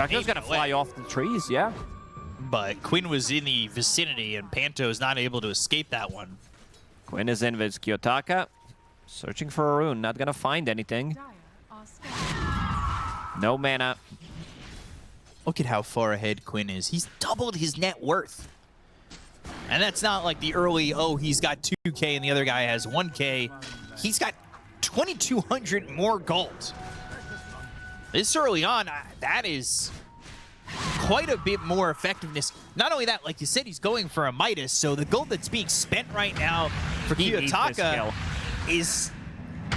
he was gonna fly off the trees, yeah. But Quinn was in the vicinity, and Panto's not able to escape that one. Quinn is in with Kiyotaka. Searching for a rune, not gonna find anything. No mana. Look at how far ahead Quinn is. He's doubled his net worth. And that's not like the early, oh, he's got 2K and the other guy has 1K. He's got 2,200 more gold. This early on, that is quite a bit more effectiveness. Not only that, like you said, he's going for a Midas, so the gold that's being spent right now for Kiyotaka is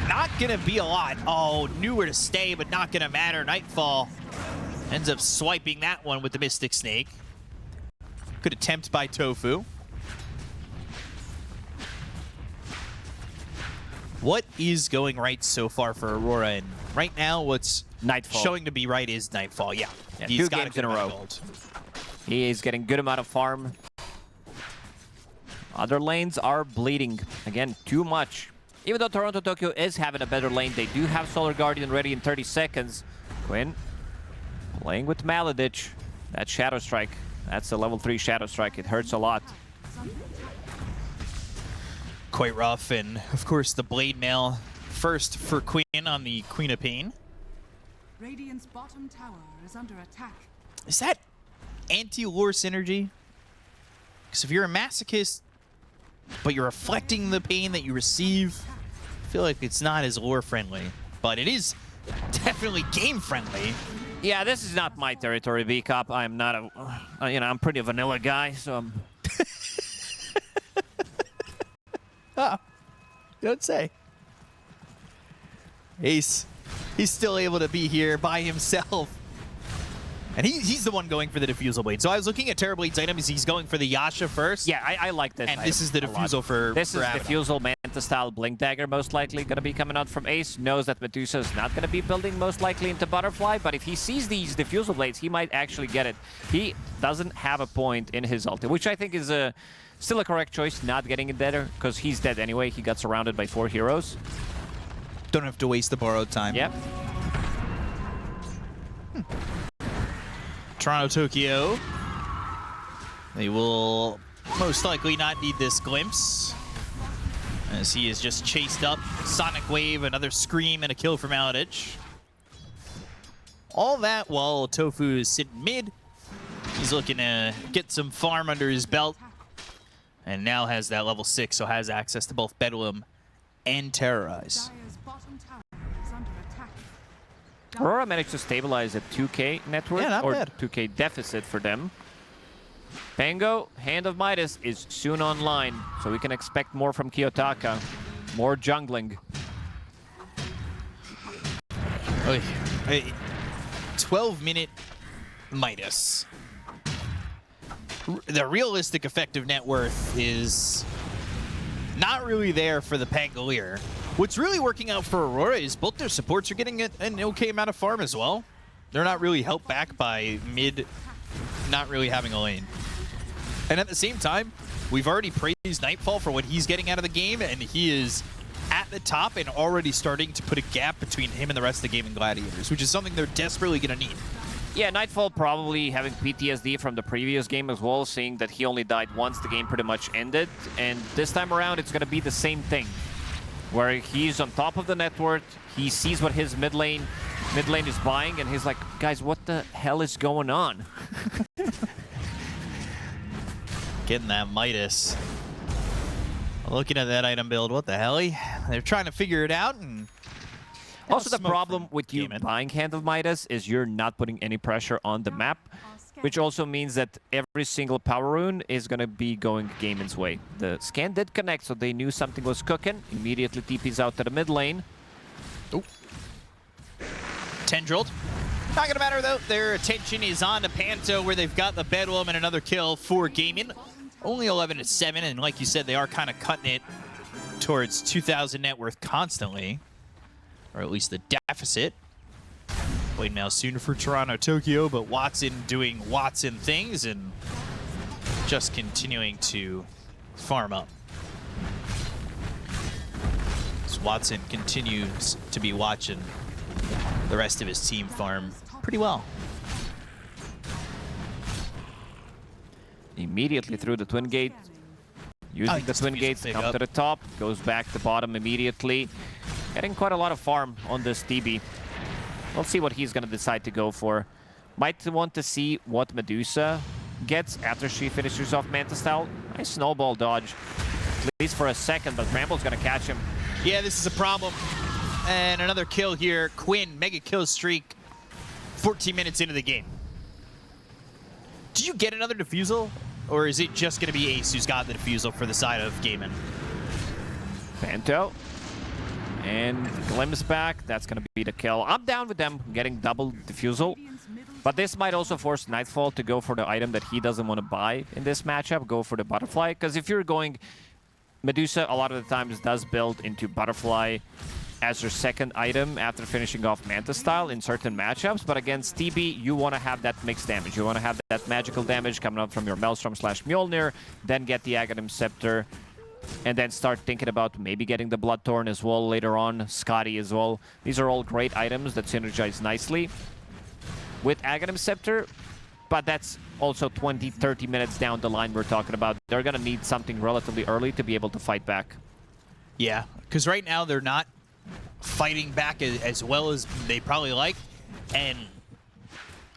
not going to be a lot. Oh, knew where to stay, but not going to matter. Nightfall ends up swiping that one with the Mystic Snake. Good attempt by Tofu. What is going right so far for Aurora? And right now, what's Nightfall showing to be right is Nightfall. Yeah, he's 2 games in a row. He is getting good amount of farm. Other lanes are bleeding. Again, too much. Even though Toronto Tokyo is having a better lane, they do have Solar Guardian ready in 30 seconds. Quinn playing with Maladich. That Shadow Strike. That's a level 3 Shadow Strike. It hurts a lot. Quite rough, and of course the Blade Mail first for Quinn on the Queen of Pain. Radiant's bottom tower is under attack. Is that anti-lore synergy? Because if you're a masochist, but you're reflecting the pain that you receive, I feel like it's not as lore-friendly. But it is definitely game-friendly. Yeah, this is not my territory, B-Cop. I'm not a... I'm pretty vanilla guy, so I'm... Oh, you don't say. Ace, he's still able to be here by himself. And he's the one going for the Diffusal Blade. So I was looking at Terrorblade's items. He's going for the Yasha first. Yeah, I like this. And this is the Diffusal for This is Abaddon. Diffusal Manta-style Blink Dagger, most likely going to be coming out from Ace. Knows that Medusa is not going to be building most likely into Butterfly, but if he sees these Diffusal Blades, he might actually get it. He doesn't have a point in his ulti, which I think is still a correct choice, not getting it there, because he's dead anyway. He got surrounded by 4 heroes. Don't have to waste the borrowed time. Yep. Toronto Tokyo. They will most likely not need this glimpse, as he is just chased up. Sonic Wave, another scream, and a kill for Maladich. All that while Tofu is sitting mid. He's looking to get some farm under his belt, and now has that level 6, so has access to both Bedlam and Terrorize. Dire's bottom tower is under attack. Aurora managed to stabilize at 2K net worth, Yeah, not or bad. 2K deficit for them. Pango, Hand of Midas is soon online, so we can expect more from Kiyotaka. More jungling. 12-minute Midas. The realistic effective net worth is not really there for the Pangolier. What's really working out for Aurora is both their supports are getting an okay amount of farm as well. They're not really helped back by mid not really having a lane. And at the same time, we've already praised Nightfall for what he's getting out of the game, and he is at the top and already starting to put a gap between him and the rest of the Gaimin Gladiators, which is something they're desperately going to need. Yeah, Nightfall probably having PTSD from the previous game as well, seeing that he only died once, the game pretty much ended. And this time around, it's going to be the same thing, where he's on top of the network, he sees what his mid lane is buying, and he's like, guys, what the hell is going on? Getting that Midas. Looking at that item build, what the hell? They're trying to figure it out. And also, the problem with you buying Hand of Midas is you're not putting any pressure on the map, which also means that every single power rune is going to be going Gaimin's way. The scan did connect, so they knew something was cooking. Immediately TP's out to the mid lane. Oh. Tendrilled. Not going to matter, though. Their attention is on to Panto, where they've got the Bedlam and another kill for Gaimin. Only 11-7, and like you said, they are kind of cutting it towards 2,000 net worth constantly. Or at least the deficit. Played now soon for Toronto, Tokyo, but Watson doing Watson things and just continuing to farm up. As Watson continues to be watching the rest of his team farm pretty well. Immediately through the Twin Gate. Using the Twin Gates to come to the top. Goes back to bottom immediately. Getting quite a lot of farm on this TB. We'll see what he's going to decide to go for. Might want to see what Medusa gets after she finishes off Manta Style. Nice snowball dodge. At least for a second, but Bramble's going to catch him. Yeah, this is a problem. And another kill here. Quinn, mega kill streak. 14 minutes into the game. Do you get another defusal? Or is it just going to be Ace who's got the defusal for the side of Gaimin? Panto. And Glimpse back. That's going to be the kill. I'm down with them getting double defusal. But this might also force Nightfall to go for the item that he doesn't want to buy in this matchup. Go for the Butterfly. Because if you're going... Medusa, a lot of the times, does build into Butterfly as your second item after finishing off Manta Style in certain matchups. But against TB, you want to have that mixed damage. You want to have that magical damage coming up from your Maelstrom/Mjolnir, then get the Aghanim Scepter, and then start thinking about maybe getting the Bloodthorn as well later on, Scotty as well. These are all great items that synergize nicely with Aghanim Scepter, but that's also 20, 30 minutes down the line we're talking about. They're going to need something relatively early to be able to fight back. Yeah, because right now they're not fighting back as well as they probably like, and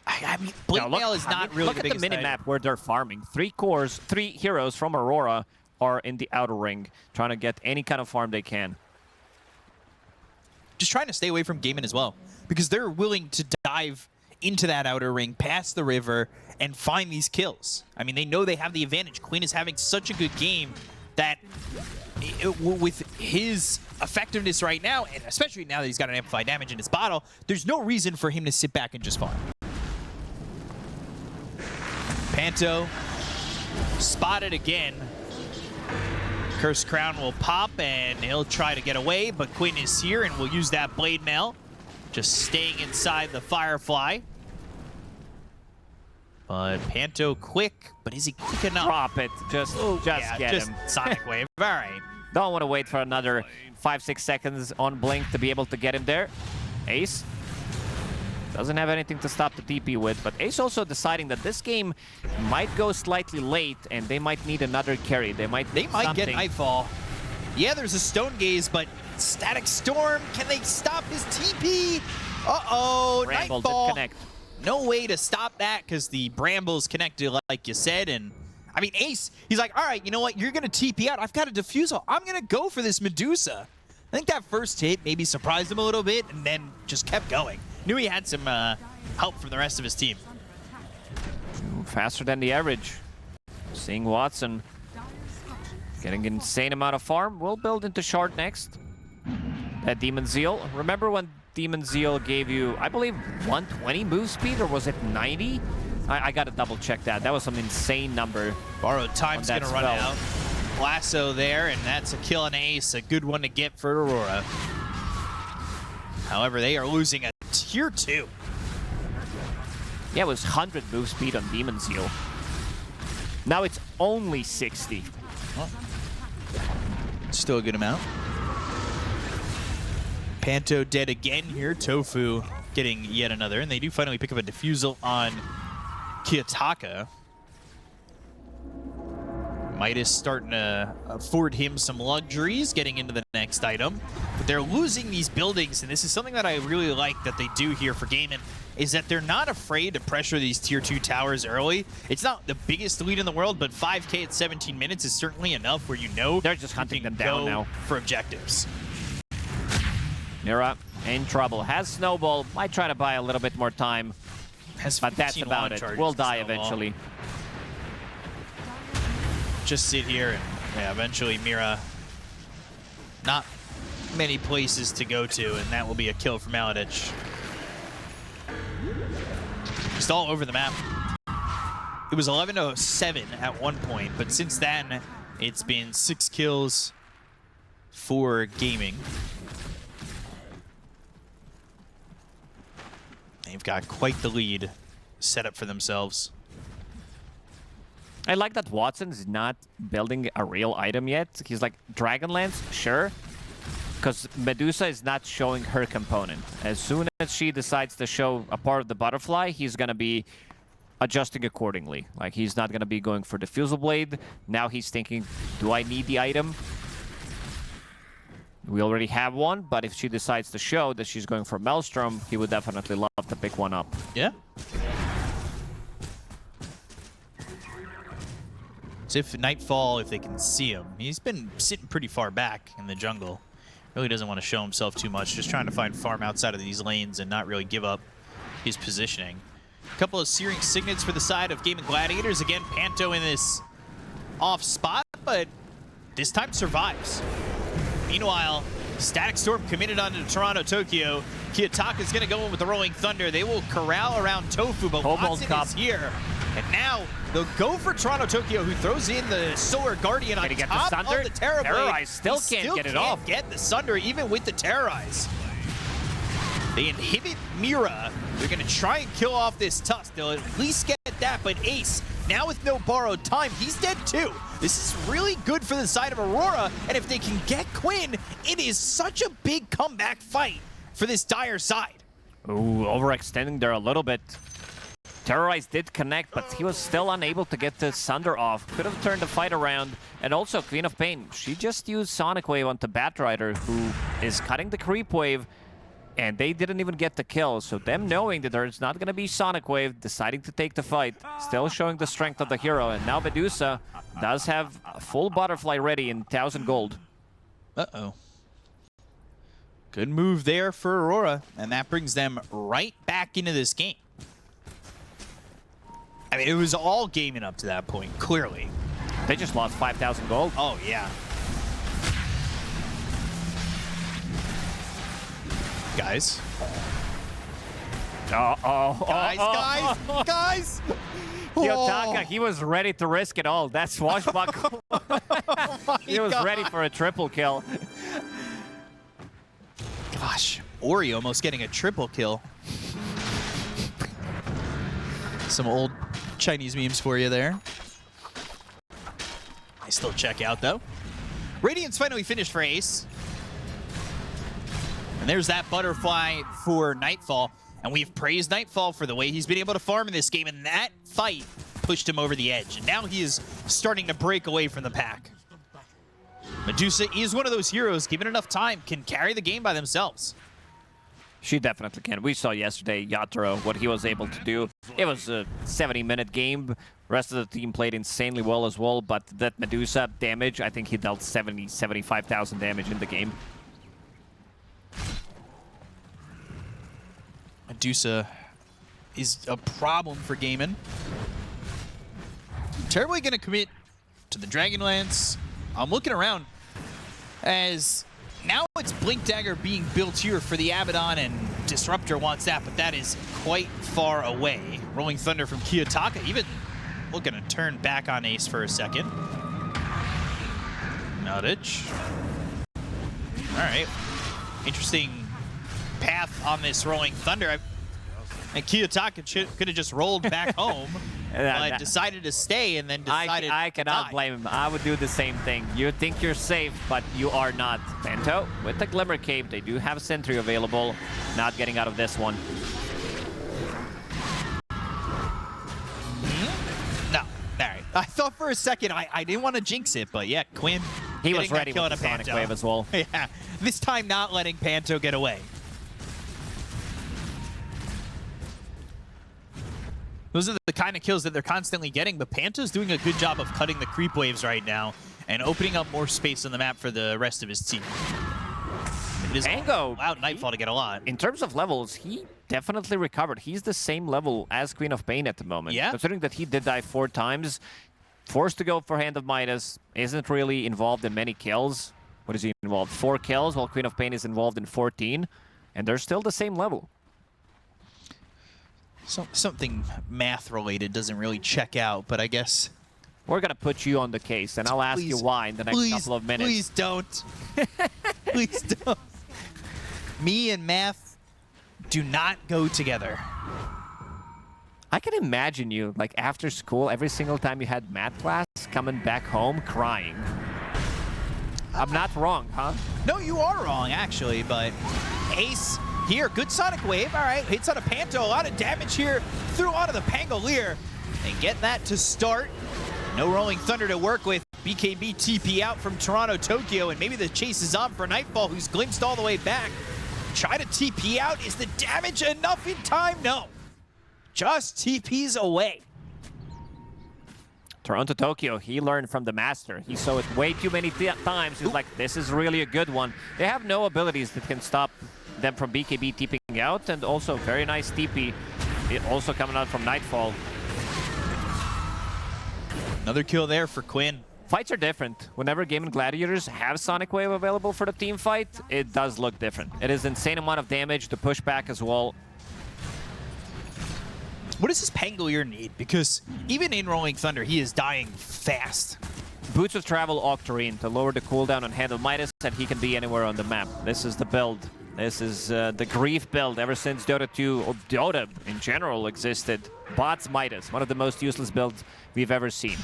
I mean, Blade Mail is not really the biggest. Look at the mini-map where they're farming. 3 cores, 3 heroes from Aurora are in the outer ring, trying to get any kind of farm they can. Just trying to stay away from Gaimin as well, because they're willing to dive into that outer ring, past the river, and find these kills. I mean, they know they have the advantage. Quinn is having such a good game that with his effectiveness right now, and especially now that he's got an amplified damage in his bottle, there's no reason for him to sit back and just farm. Panto spotted again. Cursed Crown will pop, and he'll try to get away, but Quinn is here, and will use that Blade Mail. Just staying inside the Firefly. But Panto quick, but is he quick enough? Drop it. Just get him. Sonic Wave. All right. Don't want to wait for another 5-6 seconds on Blink to be able to get him there. Ace doesn't have anything to stop the TP with, but Ace also deciding that this game might go slightly late and they might need another carry. They might get Nightfall. Yeah, there's a Stone Gaze, but Static Storm, can they stop his TP? Uh-oh, Bramble Nightfall. did connect. No way to stop that because the Bramble's connected like you said, and I mean, Ace, he's like, all right, you know what? You're going to TP out. I've got a defusal. I'm going to go for this Medusa. I think that first hit maybe surprised him a little bit and then just kept going. Knew he had some help from the rest of his team. Faster than the average. seeing Watson getting an insane amount of farm. We'll build into short next. That Demon Zeal. Remember when Demon Zeal gave you, I believe, 120 move speed, or was it 90? I gotta double check that. That was some insane number. Borrowed time's gonna run out. Lasso there, and that's a kill and ace. A good one to get for Aurora. However, they are losing a tier 2. Yeah, it was 100 move speed on Demon Zeal. Now it's only 60. Well, still a good amount. Panto dead again here. Tofu getting yet another, and they do finally pick up a defusal on Kiyotaka. Midas starting to afford him some luxuries getting into the next item. But they're losing these buildings, and this is something that I really like that they do here for Gaimin, is that they're not afraid to pressure these tier 2 towers early. It's not the biggest lead in the world, but 5K at 17 minutes is certainly enough where you know they're just hunting them down now for objectives. Mira in trouble. Has Snowball. Might try to buy a little bit more time. But that's about it. We'll die eventually. Just sit here and yeah, eventually Mira. Not many places to go to, and that will be a kill for Maladich. Just all over the map. It was 11-7 at one point, but since then, it's been 6 kills for Gaming. They've got quite the lead set up for themselves. I like that Watson's not building a real item yet. He's like, Dragonlance, sure. Because Medusa is not showing her component. As soon as she decides to show a part of the butterfly, he's going to be adjusting accordingly. Like, he's not going to be going for the Fusel Blade. Now he's thinking, do I need the item? We already have one, but if she decides to show that she's going for Maelstrom, he would definitely love to pick one up. Yeah. So if Nightfall, if they can see him, he's been sitting pretty far back in the jungle. Really doesn't want to show himself too much, just trying to find farm outside of these lanes and not really give up his positioning. A couple of Searing Signets for the side of Gaimin Gladiators. Again, Panto in this off spot, but this time survives. Meanwhile, Static Storm committed onto Toronto Tokyo. Kiyotaka's going to go in with the Rolling Thunder. They will corral around Tofu, but Watson is here. And now they'll go for Toronto Tokyo, who throws in the Solar Guardian on top of the Terrorblade. Terrorize still can't get it off. Get the Sunder even with the Terrorize. They inhibit Mira. They're going to try and kill off this Tusk. They'll at least get that, but Ace, now with no borrowed time, he's dead too. This is really good for the side of Aurora, and if they can get Quinn, it is such a big comeback fight for this Dire side. Ooh, overextending there a little bit. Terrorize did connect, but he was still unable to get the Sunder off. Could have turned the fight around. And also, Queen of Pain, she just used Sonic Wave onto Batrider, who is cutting the creep wave, and they didn't even get the kill. So them knowing that there's not going to be Sonic Wave, deciding to take the fight, still showing the strength of the hero. And now Medusa does have a full butterfly ready in 1,000 gold. Uh-oh. Good move there for Aurora, and that brings them right back into this game. I mean, it was all gaming up to that point, clearly. They just lost 5,000 gold. Oh, yeah. Guys. Guys! Kiyotaka, he was ready to risk it all. That swashbuckle. He was ready for a triple kill. Gosh, Ori almost getting a triple kill. Some old Chinese memes for you there. I still check out, though. Radiant's finally finished for Ace. And there's that butterfly for Nightfall. And we've praised Nightfall for the way he's been able to farm in this game. And that fight pushed him over the edge. And now he is starting to break away from the pack. Medusa is one of those heroes, given enough time, can carry the game by themselves. She definitely can. We saw yesterday Yatoro, what he was able to do. It was a 70-minute game. Rest of the team played insanely well as well, but that Medusa damage, I think he dealt 75,000 damage in the game. Medusa is a problem for Gaimin. Terribly going to commit to the Dragonlance. I'm looking around as now it's Blink Dagger being built here for the Abaddon, and Disruptor wants that, but that is quite far away. Rolling Thunder from Kiyotaka, even looking to turn back on Ace for a second. Nuttage. All right. Interesting path on this Rolling Thunder. And Kiyotaka could have just rolled back home, but decided to stay and then decided I cannot blame him. I would do the same thing. You think you're safe, but you are not. Pento with the Glimmer Cape. They do have Sentry available. Not getting out of this one. No. All right. I thought for a second I didn't want to jinx it, but yeah, Quinn. He was ready with the Sonic Wave as well. Yeah. This time not letting Panto get away. Those are the kind of kills that they're constantly getting, but Panto's doing a good job of cutting the creep waves right now and opening up more space on the map for the rest of his team. It is allowed Nightfall to get a lot. In terms of levels, he definitely recovered. He's the same level as Queen of Pain at the moment. Yeah. Considering that he did die 4 times, forced to go for Hand of Midas, isn't really involved in many kills. What is he involved? 4 kills, while Queen of Pain is involved in 14, and they're still the same level. So, something math-related doesn't really check out, but I guess... We're going to put you on the case, and I'll ask you why in the next couple of minutes. Please don't. Please don't. Me and math do not go together. I can imagine you, like, after school, every single time you had math class, coming back home crying. I'm not wrong, huh? No, you are wrong, actually, but Ace... Here, good Sonic Wave. All right, hits on a Panto. A lot of damage here. Threw onto the Pangolier. And get that to start. No Rolling Thunder to work with. BKB TP out from Toronto, Tokyo. And maybe the chase is on for Nightfall, who's glimpsed all the way back. Try to TP out. Is the damage enough in time? No. Just TPs away. Toronto, Tokyo, he learned from the master. He saw it way too many times. He's like, this is really a good one. They have no abilities that can stop them from BKB TPing out, and also very nice TP also coming out from Nightfall. Another kill there for Quinn. Fights are different. Whenever Gaimin Gladiators have Sonic Wave available for the team fight, it does look different. It is insane amount of damage, the pushback as well. What does this Pangolier need? Because even in Rolling Thunder, he is dying fast. Boots of Travel Octarine to lower the cooldown on Hand of Midas, and he can be anywhere on the map. This is the build. This is the Grief build ever since Dota 2, or Dota in general, existed. Bots Midas, one of the most useless builds we've ever seen.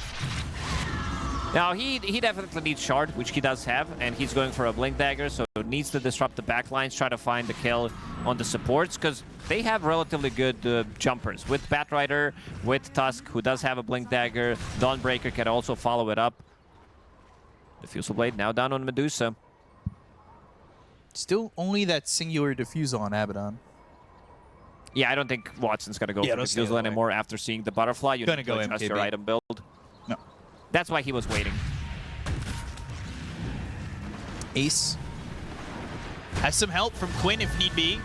Now, he definitely needs Shard, which he does have, and he's going for a Blink Dagger, so needs to disrupt the backlines, try to find the kill on the supports, because they have relatively good jumpers. With Batrider, with Tusk, who does have a Blink Dagger, Dawnbreaker can also follow it up. Diffusal Blade now down on Medusa. Still only that singular Diffusal on Abaddon. Yeah, I don't think Watson's going to go for Diffusal anymore after seeing the Butterfly. You need to adjust your item build. No. That's why he was waiting. Ace has some help from Quinn if need be.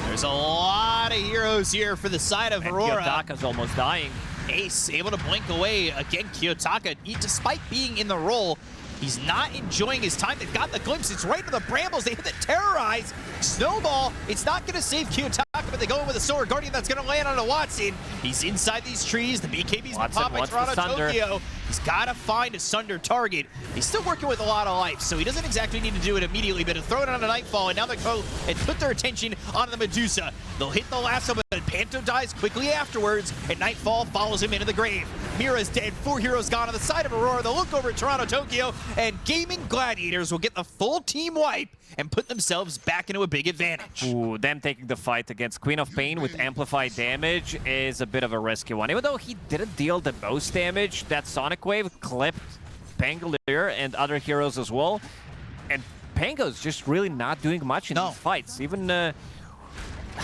There's a lot of heroes here for the side of Aurora. Kiyotaka's almost dying. Ace able to blink away. Again, Kiyotaka, despite being in the role, he's not enjoying his time. They've got the glimpse. It's right to the brambles. They hit the Terrorize. Snowball. It's not going to save Kiyotaka, but they go in with a Solar Guardian that's going to land on a Watson. He's inside these trees. The BKB's been popped by Toronto, Tokyo. He's got to find a Sunder target. He's still working with a lot of life, so he doesn't exactly need to do it immediately, but to throw it on a Nightfall, and now they go and put their attention onto the Medusa. They'll hit the lasso, but Panto dies quickly afterwards, and Nightfall follows him into the grave. Mira's dead. 4 heroes gone on the side of Aurora. They'll look over at Toronto, Tokyo, and Gaimin Gladiators will get the full team wipe and put themselves back into a big advantage. Ooh, them taking the fight against Queen of Pain with amplified damage is a bit of a risky one. Even though he didn't deal the most damage, that Sonic Wave clipped Pangolier and other heroes as well. And Pango's just really not doing much in these fights. Even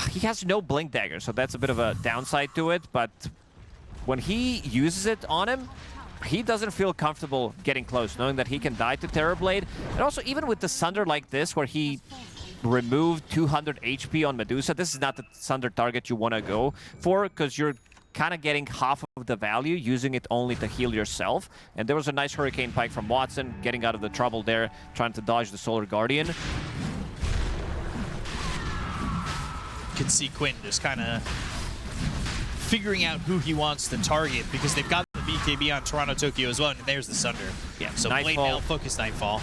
he has no Blink Dagger, so that's a bit of a downside to it. But when he uses it on him, he doesn't feel comfortable getting close, knowing that he can die to Terrorblade. And also, even with the Sunder like this, where he removed 200 HP on Medusa, this is not the Sunder target you want to go for, because you're kind of getting half of the value, using it only to heal yourself. And there was a nice Hurricane Pike from Watson, getting out of the trouble there, trying to dodge the Solar Guardian. You can see Quinn just kind of figuring out who he wants to target, because they've got the BKB on Toronto Tokyo as well, and there's the Sunder. Yeah, so Blade Mail, focus Nightfall.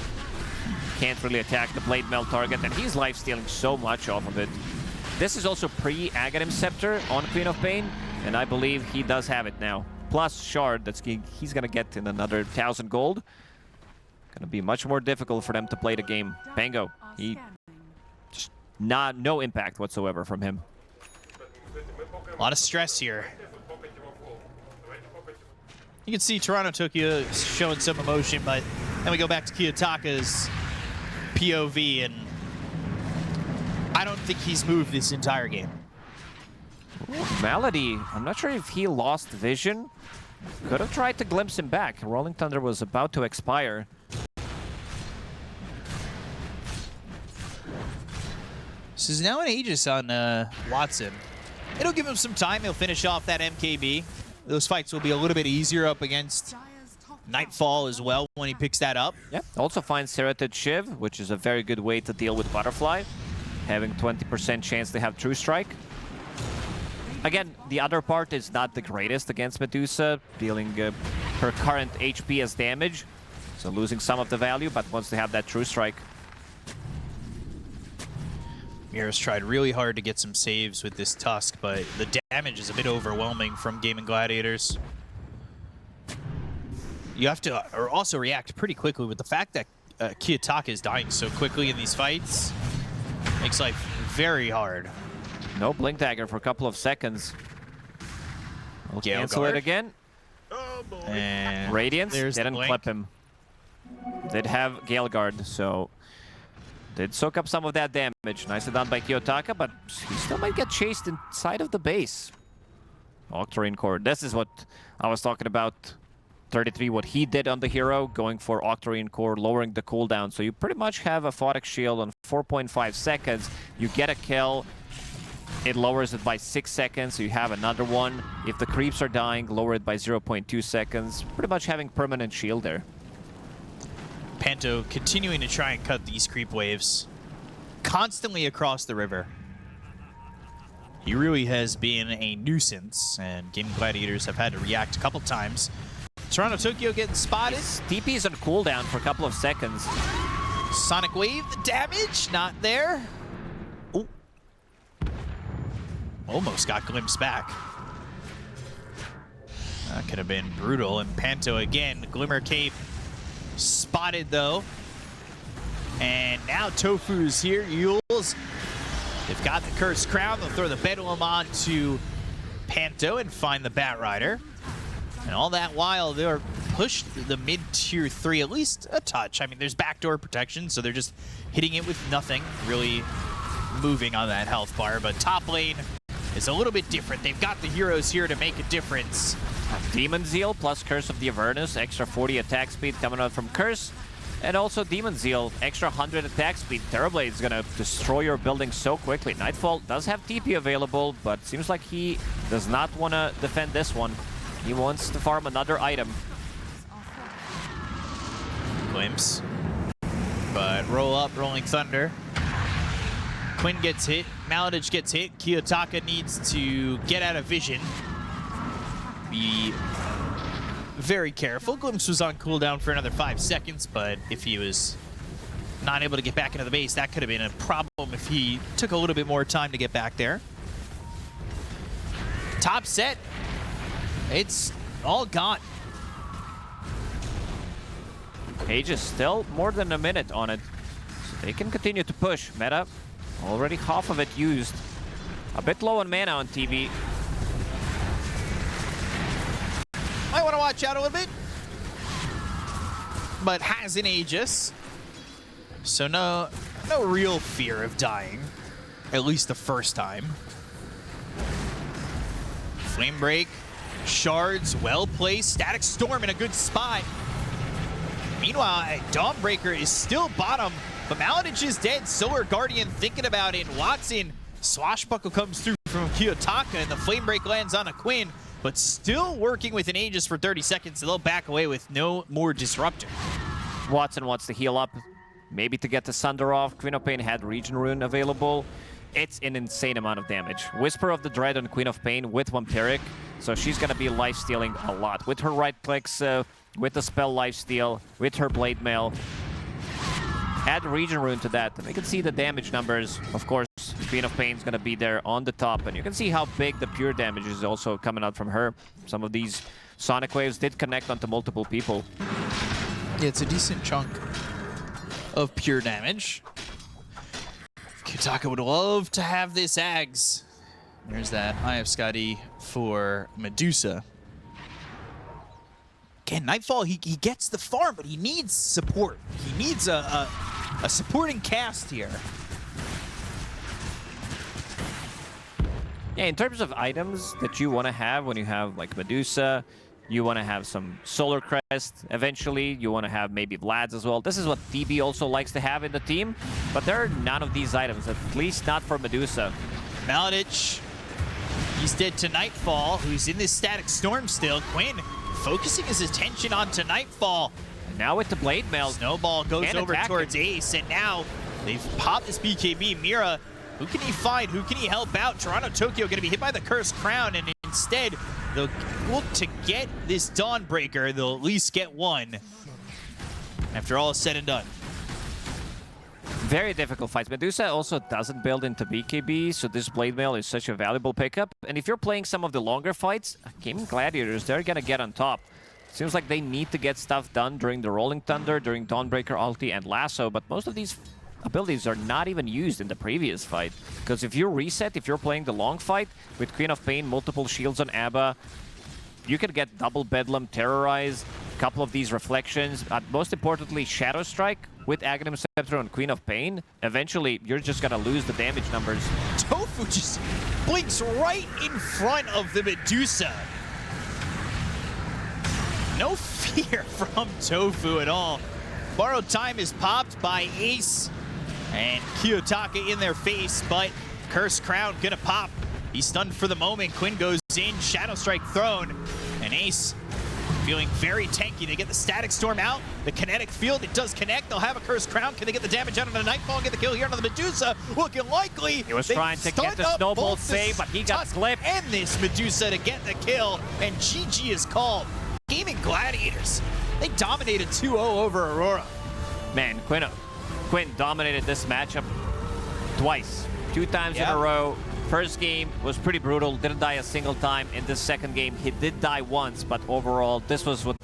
Can't really attack the Blade Mail target, and he's life-stealing so much off of it. This is also pre-Aghanim Scepter on Queen of Pain, and I believe he does have it now. Plus Shard, he's gonna get in another 1,000 gold. Gonna be much more difficult for them to play the game. Pango, just no impact whatsoever from him. A lot of stress here. You can see Toronto Tokyo showing some emotion, but then we go back to Kiyotaka's POV, and I don't think he's moved this entire game. Ooh, Melody, I'm not sure if he lost vision. Could have tried to glimpse him back. Rolling Thunder was about to expire. This is now an Aegis on Watson. It'll give him some time. He'll finish off that MKB. Those fights will be a little bit easier up against Nightfall as well when he picks that up. Yeah, also finds Serrated Shiv, which is a very good way to deal with Butterfly. Having 20% chance to have True Strike. Again, the other part is not the greatest against Medusa, dealing her current HP as damage. So losing some of the value, but wants to have that True Strike. Mira's tried really hard to get some saves with this Tusk, but the damage is a bit overwhelming from Gaimin Gladiators. You have to also react pretty quickly with the fact that Kiyotaka is dying so quickly in these fights. Makes life very hard. No Blink Dagger for a couple of seconds. We'll cancel it again. And Radiance there's didn't clip him. Did have Gale Guard, so did soak up some of that damage. Nicely done by Kiyotaka, but he still might get chased inside of the base. Octarine Core. This is what I was talking about. 33, what he did on the hero, going for Octarine Core, lowering the cooldown. So you pretty much have a Photic Shield on 4.5 seconds. You get a kill. It lowers it by 6 seconds, so you have another one. If the creeps are dying, lower it by 0.2 seconds. Pretty much having permanent shield there. Panto continuing to try and cut these creep waves constantly across the river. He really has been a nuisance, and Gaimin Gladiators have had to react a couple times. Toronto Tokyo getting spotted. TP is on cooldown for a couple of seconds. Sonic Wave, the damage, not there. Oh. Almost got glimpsed back. That could have been brutal. And Panto again, Glimmer Cape spotted though. And now Tofu's here. Yules, they've got the Cursed Crown. They'll throw the Bedlam on to Panto and find the Bat Rider. And all that while they're pushed the mid-tier 3 at least a touch. I mean, there's backdoor protection, so they're just hitting it with nothing, really moving on that health bar. But top lane is a little bit different. They've got the heroes here to make a difference. Demon Zeal plus Curse of the Avernus, extra 40 attack speed coming out from Curse. And also Demon Zeal, extra 100 attack speed. Terrorblade is gonna destroy your building so quickly. Nightfall does have TP available, but seems like he does not want to defend this one. He wants to farm another item. Glimpse. But roll up, Rolling Thunder. Quinn gets hit. Maladich gets hit. Kiyotaka needs to get out of vision. Be very careful. Glimpse was on cooldown for another 5 seconds, but if he was not able to get back into the base, that could have been a problem if he took a little bit more time to get back there. Top set. It's all gone. Aegis still more than a minute on it. So they can continue to push. Meta, already half of it used. A bit low on mana on TV. Might want to watch out a little bit. But has an Aegis. So no real fear of dying. At least the first time. Flame Break. Shards, well placed. Static Storm in a good spot. Meanwhile, Dawnbreaker is still bottom, but Maladich is dead. Solar Guardian thinking about it. Watson, Swashbuckle comes through from Kiyotaka, and the Flame Break lands on a Quinn. but still working with an Aegis for 30 seconds, so they'll back away with no more disruptor. Watson wants to heal up, maybe to get the Sunder off. Queen of Pain had Region Rune available. It's an insane amount of damage. Whisper of the Dread on Queen of Pain with Vampiric, so she's gonna be life-stealing a lot. With her right clicks, with the spell lifesteal, with her Blade Mail. Add Region Rune to that, and you can see the damage numbers. Of course, Queen of Pain is gonna be there on the top, and you can see how big the pure damage is also coming out from her. Some of these Sonic Waves did connect onto multiple people. Yeah, it's a decent chunk of pure damage. Kiyotaka would love to have this Ags. There's that Eye of Skadi for Medusa. Again, Nightfall, he gets the farm, but he needs support. He needs a supporting cast here. Yeah, in terms of items that you want to have when you have like Medusa, you want to have some Solar Crest eventually. You want to have maybe Vlad's as well. This is what DB also likes to have in the team, but there are none of these items, at least not for Medusa. Maladich, he's dead to Nightfall, who's in this Static Storm still. Quinn focusing his attention onto Nightfall. Now with the Blade Mail, Snowball goes over towards Ace, and now they've popped this BKB. Mira, who can he find? Who can he help out? Toronto Tokyo going to be hit by the Cursed Crown, and instead they'll look to get this Dawnbreaker. They'll at least get one after all is said and done. Very difficult fights. Medusa also doesn't build into BKB, so this Blade Mail is such a valuable pickup. And if you're playing some of the longer fights, Gaimin Gladiators, they're gonna get on top. Seems like they need to get stuff done during the Rolling Thunder, during Dawnbreaker ulti and Lasso, but most of these abilities are not even used in the previous fight. Because if you reset, if you're playing the long fight with Queen of Pain, multiple shields on Abba, you can get double Bedlam, Terrorize, a couple of these reflections, most importantly Shadow Strike with Aghanim Scepter on Queen of Pain. Eventually, you're just gonna lose the damage numbers. Tofu just blinks right in front of the Medusa. No fear from Tofu at all. Borrowed Time is popped by Ace and Kiyotaka in their face, but Cursed Crown gonna pop. He's stunned for the moment. Quinn goes in, Shadow Strike thrown, and Ace feeling very tanky. They get the Static Storm out, the Kinetic Field, it does connect. They'll have a Cursed Crown. Can they get the damage out on the Nightfall and get the kill here on the Medusa? Looking likely. He was trying to get the Snowball save, but he got clipped. And this Medusa to get the kill, and GG is called. Gaimin Gladiators, they dominated 2-0 over Aurora. Man, Quinn dominated this matchup twice. 2 times in a row. First game was pretty brutal, didn't die a single time. In this second game, he did die once, but overall, this was what...